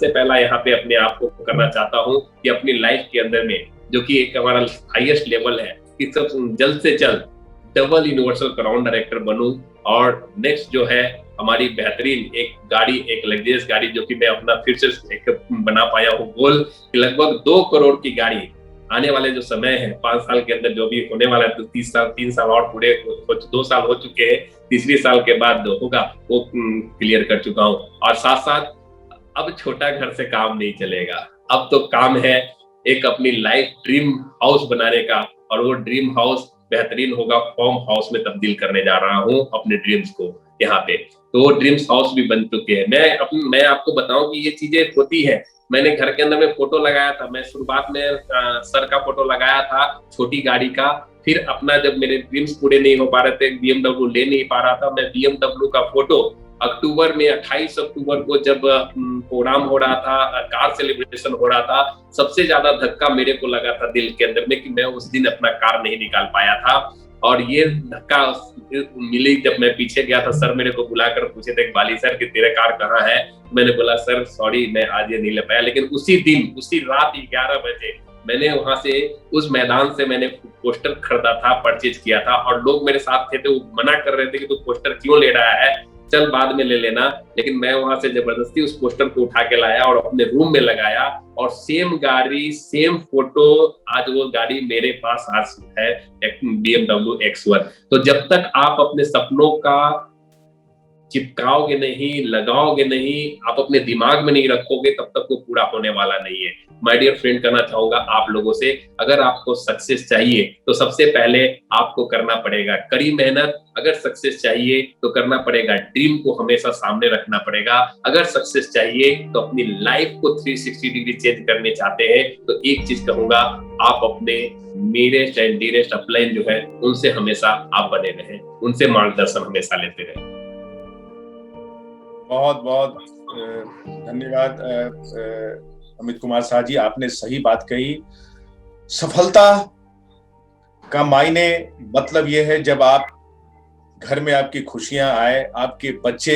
पहला यहाँ पे अपने आप को करना चाहता हूँ कि अपनी लाइफ के अंदर में जो कि एक हमारा हाईएस्ट लेवल है कि सब जल्द से जल्द डबल यूनिवर्सल क्राउन डायरेक्टर बनूं। और नेक्स्ट जो है हमारी बेहतरीन एक गाड़ी, एक लग्जरियस गाड़ी जो कि मैं अपना फिर से एक बना पाया हूँ गोल, लगभग 2 करोड़ की गाड़ी आने वाले जो समय है 5 साल के अंदर जो भी होने वाला है, तो 3 साल और पूरे 2 साल हो चुके हैं, तीसरी साल के बाद होगा वो क्लियर कर चुका हूँ। और साथ साथ अब छोटा घर से काम नहीं चलेगा, अब तो काम है एक अपनी लाइफ ड्रीम हाउस बनाने का, और वो ड्रीम हाउस बेहतरीन होगा, फार्म हाउस में तब्दील करने जा रहा हूँ अपने ड्रीम्स को यहाँ पे। तो ड्रीम्स हाउस भी बन चुके हैं। मैं आपको बताऊं कि ये चीजें होती है। मैंने घर के अंदर में फोटो लगाया था, मैं शुरुआत में सर का फोटो लगाया था छोटी गाड़ी का, फिर अपना जब मेरे ड्रीम्स पूरे नहीं हो पा रहे थे, BMW ले नहीं पा रहा था, मैं BMW का फोटो अक्टूबर में 28 अक्टूबर को जब प्रोग्राम हो रहा था, कार सेलिब्रेशन हो रहा था, सबसे ज्यादा धक्का मेरे को लगा था दिल के अंदर में कि मैं उस दिन अपना कार नहीं निकाल पाया था। और ये धक्का मिली जब मैं पीछे गया था, सर मेरे को बुलाकर पूछे थे बाली सर कि तेरा कार कहाँ है। मैंने बोला सर सॉरी मैं आज ये नहीं ले पाया। लेकिन उसी दिन उसी रात 11 बजे मैंने वहां से उस मैदान से मैंने पोस्टर खरीदा था, परचेज किया था, और लोग मेरे साथ थे तो मना कर रहे थे कि तू पोस्टर क्यों ले रहा है, चल बाद में ले लेना। लेकिन मैं वहां से जबरदस्ती उस पोस्टर को उठा के लाया और अपने रूम में लगाया, और सेम गाड़ी सेम फोटो आज वो गाड़ी मेरे पास आज है, एक BMW X1। तो जब तक आप अपने सपनों का चिपकाओगे नहीं, लगाओगे नहीं, आप अपने दिमाग में नहीं रखोगे, तब तक वो पूरा होने वाला नहीं है। माय डियर फ्रेंड, कहना चाहूंगा आप लोगों से, अगर आपको सक्सेस चाहिए तो सबसे पहले आपको करना पड़ेगा कड़ी मेहनत। अगर सक्सेस चाहिए तो करना पड़ेगा, ड्रीम को हमेशा सामने रखना पड़ेगा। अगर सक्सेस चाहिए तो अपनी लाइफ को 360 डिग्री चेंज करने चाहते हैं तो एक चीज कहूंगा, आप अपने नीरेस्ट एंड डीरेस्ट अपलाइन जो है उनसे हमेशा आप बने रहें, उनसे मार्गदर्शन हमेशा लेते रहें। बहुत बहुत धन्यवाद अमित कुमार शाह जी, आपने सही बात कही। सफलता का मायने मतलब ये है जब आप घर में आपकी खुशियां आए, आपके बच्चे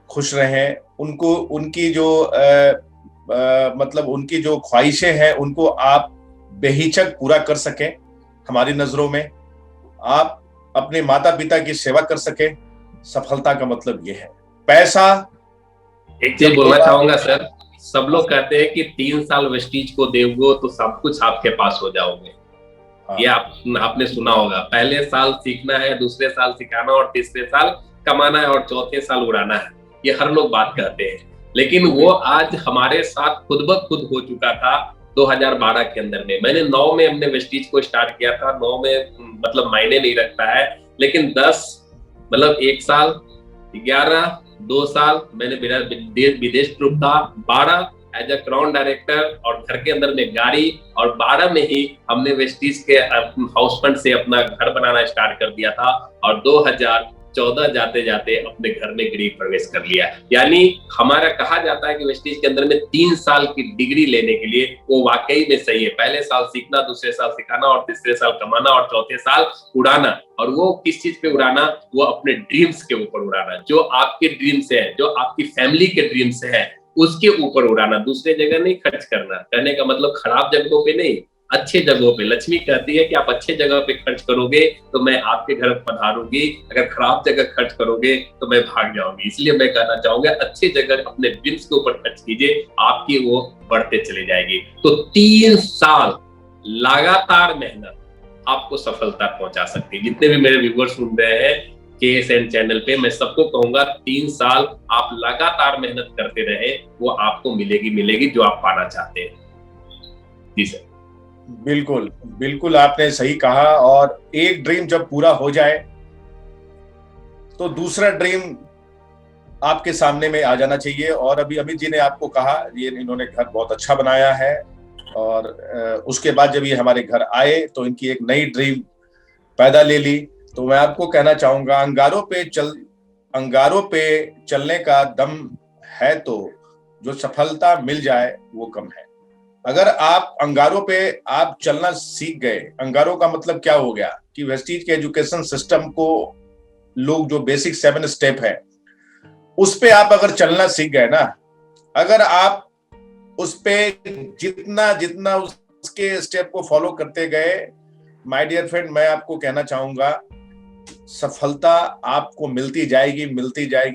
खुश रहें, उनको उनकी जो मतलब उनकी जो ख्वाहिशें हैं उनको आप बेहिचक पूरा कर सकें। हमारी नजरों में आप अपने माता पिता की सेवा कर सकें, सफलता का मतलब ये है। पैसा, एक चीज बोलना चाहूंगा सर, सब लोग कहते हैं कि 3 साल वेस्टीज को दोगे तो सब कुछ आपके पास हो जाओगे। ये आपने सुना होगा, पहले साल सीखना है, दूसरे साल सिखाना, और तीसरे साल कमाना है, और चौथे साल उड़ाना है। ये हर लोग बात कहते हैं, लेकिन वो आज हमारे साथ खुद ब खुद हो चुका था 2012 के अंदर में। मैंने 9 में हमने वेस्टीज को स्टार्ट किया था। 9 में मतलब मायने नहीं रखता है, लेकिन 10 मतलब 1 साल, 11, 2 साल मैंने विदेश ट्रिप था, 12 एज अ क्राउन डायरेक्टर, और घर के अंदर में गाड़ी, और 12 में ही हमने वेस्टीज के हाउस फंड से अपना घर बनाना स्टार्ट कर दिया था, और 2014 जाते जाते अपने घर में गृह प्रवेश कर लिया। यानी हमारा कहा जाता है कि वेस्टीज के अंदर में 3 साल की डिग्री लेने के लिए, वो वाकई में सही है। पहले साल सीखना, दूसरे साल सिखाना, और तीसरे साल कमाना, और चौथे साल उड़ाना। और वो किस चीज पे उड़ाना? वो अपने ड्रीम्स के ऊपर उड़ाना, जो आपके ड्रीम्स है, जो आपकी फैमिली के ड्रीम्स है, उसके ऊपर उड़ाना। दूसरे जगह नहीं खर्च करना। कहने का मतलब खराब जगहों पे नहीं, अच्छे जगहों पे। लक्ष्मी कहती है कि आप अच्छे जगह पे खर्च करोगे तो मैं आपके घर पधारूंगी, अगर खराब जगह खर्च करोगे तो मैं भाग जाऊंगी। इसलिए मैं कहना चाहूंगा, अच्छे जगह अपने ड्रीम्स के ऊपर खर्च कीजिए, आपकी वो बढ़ते चले जाएगी। तो 3 साल लगातार मेहनत आपको सफलता पहुंचा सकती है। जितने भी मेरे व्यूअर्स सुन रहे हैं KSN चैनल पे, मैं सबको कहूंगा 3 साल आप लगातार मेहनत करते रहे, वो आपको मिलेगी जो आप पाना चाहते हैं। जी सर। बिल्कुल बिल्कुल, आपने सही कहा। और एक ड्रीम जब पूरा हो जाए तो दूसरा ड्रीम आपके सामने में आ जाना चाहिए। और अभी अमित जी ने आपको कहा, ये इन्होंने घर बहुत अच्छा बनाया है, और उसके बाद जब ये हमारे घर आए तो इनकी एक नई ड्रीम पैदा ले ली। तो मैं आपको कहना चाहूंगा, अंगारों पे चलने का दम है तो जो सफलता मिल जाए वो कम है। अगर आप अंगारों पे आप चलना सीख गए, अंगारों का मतलब क्या हो गया कि वेस्टीज के एजुकेशन सिस्टम को लोग जो बेसिक 7 स्टेप है उस पे आप अगर चलना सीख गए ना, अगर आप उस पे जितना जितना उसके स्टेप को फॉलो करते गए, माय डियर फ्रेंड, मैं आपको कहना चाहूंगा सफलता आपको मिलती जाएगी।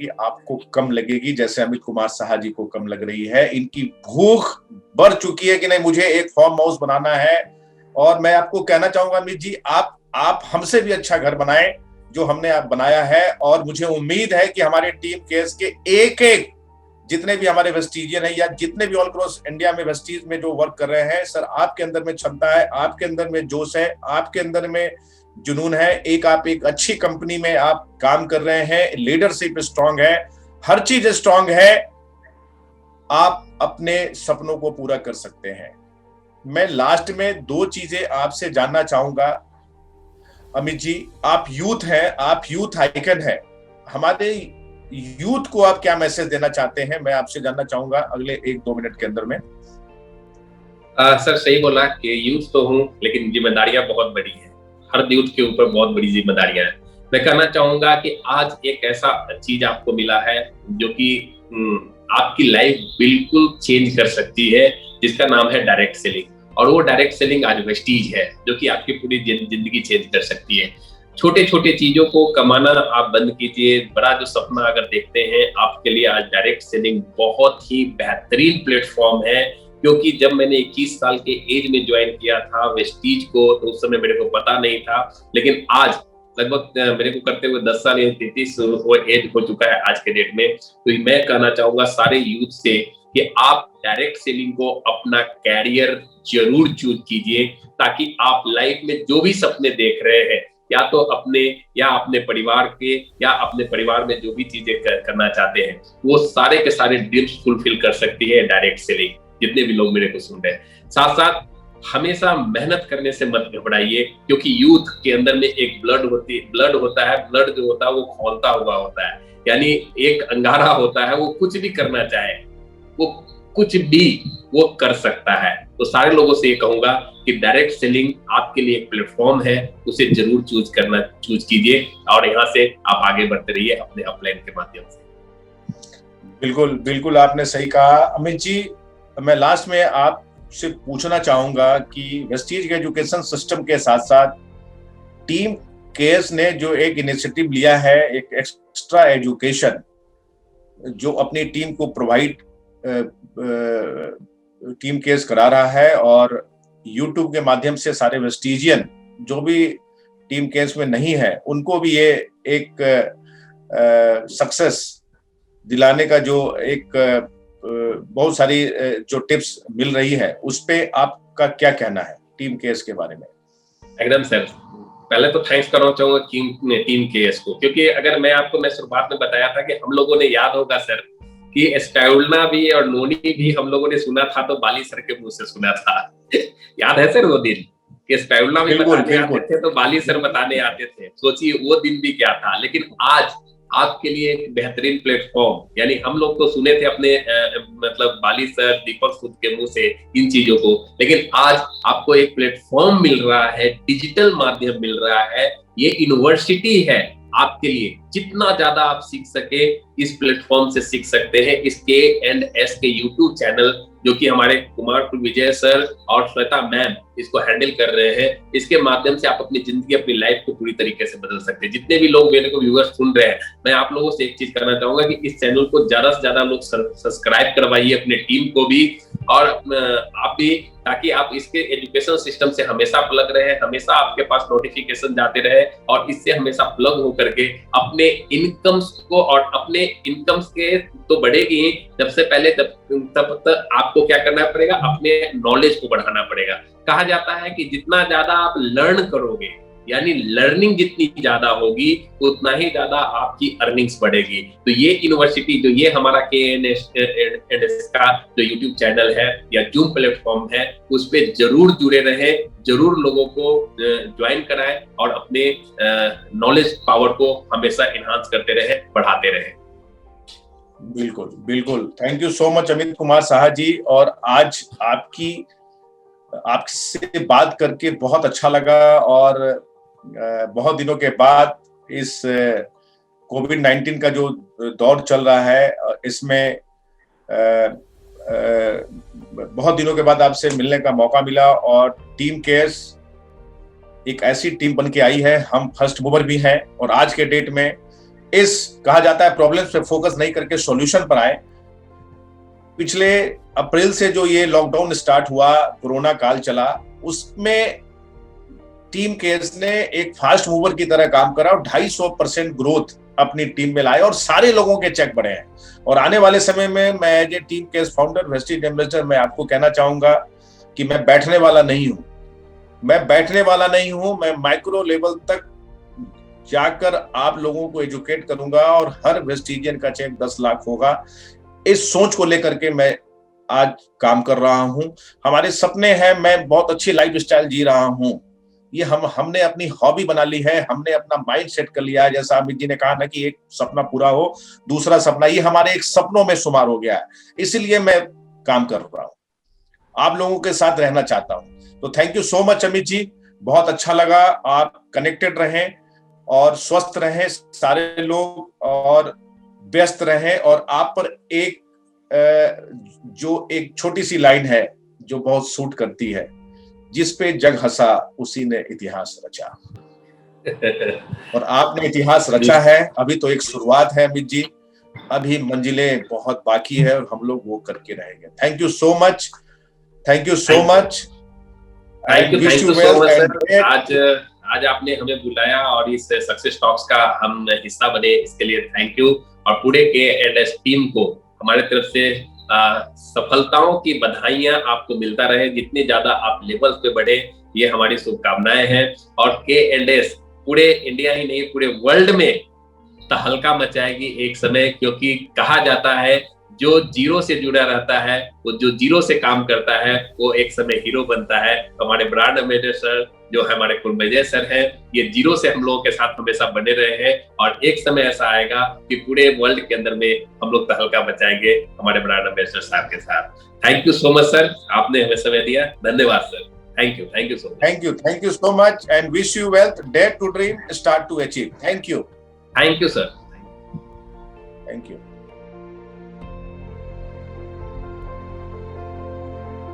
आपको कम लगेगी, जैसे अमित कुमार साहा जी को कम लग रही है। इनकी भूख बढ़ चुकी है कि नहीं, मुझे एक फार्म हाउस बनाना है। और मैं आपको कहना चाहूंगा अमित जी, आप हमसे भी अच्छा घर बनाएं जो हमने आप बनाया है। और मुझे उम्मीद है कि हमारे टीम केस के एक एक जितने भी हमारे वेस्टीजियन है, या जितने भी ऑल क्रॉस इंडिया में वेस्टीज में जो वर्क कर रहे हैं, सर आपके अंदर में क्षमता है, आपके अंदर में जोश है, आपके अंदर में जुनून है। आप एक अच्छी कंपनी में आप काम कर रहे हैं, लीडरशिप स्ट्रांग है, हर चीज स्ट्रांग है, आप अपने सपनों को पूरा कर सकते हैं। मैं लास्ट में 2 चीजें आपसे जानना चाहूंगा अमित जी। आप यूथ हैं, आप यूथ आइकन है, हमारे यूथ को आप क्या मैसेज देना चाहते हैं? मैं आपसे जानना चाहूंगा अगले 1-2 मिनट के अंदर में। सर सही बोला कि यूथ तो हूँ, लेकिन जिम्मेदारियां बहुत बड़ी हैं। हर यूथ के ऊपर बहुत बड़ी जिम्मेदारियां हैं। मैं कहना चाहूंगा कि आज एक ऐसा चीज आपको मिला है जो कि आपकी लाइफ बिल्कुल चेंज कर सकती है, जिसका नाम है डायरेक्ट सेलिंग। और वो डायरेक्ट सेलिंग आज वेस्टीज है, जो कि आपकी पूरी जिंदगी चेंज कर सकती है। छोटे छोटे चीजों को कमाना आप बंद कीजिए, बड़ा जो सपना अगर देखते हैं, आपके लिए आज डायरेक्ट सेलिंग बहुत ही बेहतरीन प्लेटफॉर्म है। क्योंकि जब मैंने 21 साल के एज में ज्वाइन किया था वेस्टीज को, तो उस समय मेरे को पता नहीं था, लेकिन आज लगभग मेरे को करते हुए 10 साल या 33 एज हो चुका है आज के डेट में। तो मैं कहना चाहूंगा सारे यूथ से कि आप डायरेक्ट सेलिंग को अपना कैरियर जरूर चूज कीजिए, ताकि आप लाइफ में जो भी सपने देख रहे हैं, या तो अपने या अपने परिवार के, या अपने परिवार में जो भी चीजें करना चाहते हैं, वो सारे के सारे ड्रीम्स फुलफिल कर सकती है डायरेक्ट सेलिंग। जितने भी लोग मेरे को सुन रहे हैं, साथ साथ हमेशा मेहनत करने से मत घबराइए, क्योंकि यूथ के अंदर में एक ब्लड होता है। ब्लड जो होता है वो खौलता हुआ होता है, यानी एक अंगारा होता है, वो कुछ भी करना चाहे, वो कुछ भी वो कर सकता है। तो सारे लोगों से ये कहूंगा कि डायरेक्ट सेलिंग आपके लिए एक प्लेटफॉर्म है, उसे जरूर चूज कीजिए, और यहाँ से आप आगे बढ़ते रहिए अपने अपलाइन के माध्यम से। बिल्कुल बिल्कुल, आपने सही कहा अमित जी। मैं लास्ट में आपसे पूछना चाहूंगा कि वेस्टीज के एजुकेशन सिस्टम के साथ साथ टीम केएस ने जो एक इनिशिएटिव लिया है, एक एक्स्ट्रा एजुकेशन जो अपनी टीम को प्रोवाइड टीम केस करा रहा है, और यूट्यूब के माध्यम से सारे वेस्टीजियन जो भी टीम केस में नहीं है उनको भी ये एक सक्सेस दिलाने का जो एक बहुत सारी जो टिप्स मिल रही है, उस पे आपका क्या कहना है टीम केस के बारे में? एकदम सर, पहले तो थैंक्स करना चाहूंगा टीम केएस को, क्योंकि अगर मैं शुरुआत में बताया था कि हम लोगों ने, याद होगा सर, कि स्टाइलना भी और नोनी भी हम लोगों ने सुना था तो बाली सर के मुंह से सुना था। याद है सर वो दिन कि स्टाइलना भी बताने आते थे तो बाली सर बताने आते थे। सोचिए वो दिन भी क्या था। लेकिन आज आपके लिए एक बेहतरीन प्लेटफॉर्म, यानी हम लोग तो सुने थे अपने मतलब बाली सर, दीपक सूद के मुंह से इन चीजों को, लेकिन आज आपको एक प्लेटफॉर्म मिल रहा है, डिजिटल माध्यम मिल रहा है, ये यूनिवर्सिटी है आपके लिए। जितना ज्यादा आप सीख सके इस प्लेटफॉर्म से सीख सकते हैं। इस K&S के यूट्यूब चैनल, जो कि हमारे कुमार विजय सर और श्वेता मैम इसको हैंडल कर रहे हैं, इसके माध्यम से आप अपनी जिंदगी, अपनी लाइफ को पूरी तरीके से बदल सकते हैं। जितने भी लोग मेरे को व्यूअर्स सुन रहे हैं, मैं आप लोगों से एक चीज करना चाहूंगा कि इस चैनल को ज्यादा से ज्यादा लोग सब्सक्राइब करवाइए, अपने टीम को भी और आप भी, ताकि आप इसके एजुकेशन सिस्टम से हमेशा प्लग रहे, हमेशा आपके पास नोटिफिकेशन जाते रहे और इससे हमेशा प्लग हो करके अपने इनकम्स को, और अपने इनकम्स के तो बढ़ेगी सबसे पहले, तब तक आपको क्या करना पड़ेगा, अपने नॉलेज को बढ़ाना पड़ेगा। कहा जाता है कि जितना ज्यादा आप लर्न करोगे, यानी लर्निंग जितनी ज्यादा होगी उतना ही ज्यादा आपकी अर्निंग्स बढ़ेगी। तो ये यूनिवर्सिटी, जो ये हमारा K&S का जो यूट्यूब चैनल है या जूम प्लेटफॉर्म है, उस पे जरूर जुड़े रहे, जरूर लोगों को ज्वाइन कराएं और अपने नॉलेज पावर को हमेशा एनहांस करते रहे, बढ़ाते रहे। बिल्कुल बिल्कुल, thank you so much Amit Kumar Saha ji. और आज आपसे बात करके बहुत अच्छा लगा, और बहुत दिनों के बाद इस कोविड-19 का जो दौर चल रहा है, इसमें बहुत दिनों के बाद आपसे मिलने का मौका मिला। और टीम केयर्स एक ऐसी टीम बन के आई है, हम फर्स्ट मूवर भी हैं, और आज के डेट में इस कहा जाता है प्रॉब्लम्स पे फोकस नहीं करके सॉल्यूशन पर आए। पिछले अप्रैल से जो ये लॉकडाउन स्टार्ट हुआ, कोरोना काल चला, उसमें टीम केयर्स ने एक फास्ट मूवर की तरह काम करा और 250% ग्रोथ अपनी टीम में लाए और सारे लोगों के चेक बढ़े हैं। और आने वाले समय में मैं as a team cares founder, wastage ambassador, मैं आपको कहना चाहूंगा कि मैं बैठने वाला नहीं हूं। मैं माइक्रो लेवल तक जाकर आप लोगों को एजुकेट करूंगा और हर वेस्टिजियन का चेक 10 लाख होगा। इस सोच को लेकर के मैं आज काम कर रहा हूं। हमारे सपने हैं, मैं बहुत अच्छी लाइफ स्टाइल जी रहा हूं। ये हमने अपनी हॉबी बना ली है, हमने अपना माइंड सेट कर लिया है। जैसा अमित जी ने कहा ना कि एक सपना पूरा हो, दूसरा सपना, ये हमारे एक सपनों में शुमार हो गया है। इसलिए मैं काम कर रहा हूं, आप लोगों के साथ रहना चाहता हूं। तो thank you so much Amit ji, बहुत अच्छा लगा। आप कनेक्टेड रहें और स्वस्थ रहें सारे लोग, और व्यस्त रहें। और आप पर एक जो एक छोटी सी लाइन है जो बहुत सूट करती है, जिस पे जग हंसा उसी ने इतिहास रचा। और आपने इतिहास रचा है। अभी तो एक शुरुआत है अमित जी, अभी मंजिलें बहुत बाकी है और हम लोग वो करके रहेंगे। Thank you so much, thank you so much, thank you so much sir. आज आपने हमें बुलाया और इस सक्सेस टॉक्स का हम हिस्सा बने, इसके लिए थैंक यू। और पूरे K&S टीम को हमारे तरफ से सफलताओं की बधाइयां आपको मिलता रहे। जितने ज्यादा आप लेवल पे बढ़े, ये हमारी शुभकामनाएं हैं। और K&S पूरे इंडिया ही नहीं, पूरे वर्ल्ड में तहलका मचाएगी एक समय, क्योंकि कहा जाता है जो जीरो से जुड़ा रहता है, वो जो जीरो से काम करता है, वो एक समय हीरो बनता है। तो हमारे ब्रांड एम्बेसडर सर, जो हमारे कुलविजय सर हैं, ये जीरो से हम लोगों के साथ हमेशा बने रहे हैं। और एक समय ऐसा आएगा कि पूरे वर्ल्ड के अंदर में हम लोग तहलका मचाएंगे हमारे ब्रांड एम्बेसडर साहब के साथ। Thank you so much sir, आपने हमें समय दिया। धन्यवाद सर। Thank you so much. Thank you so much and wish you wealth, dare to dream, start to achieve. Thank you sir. Thank you.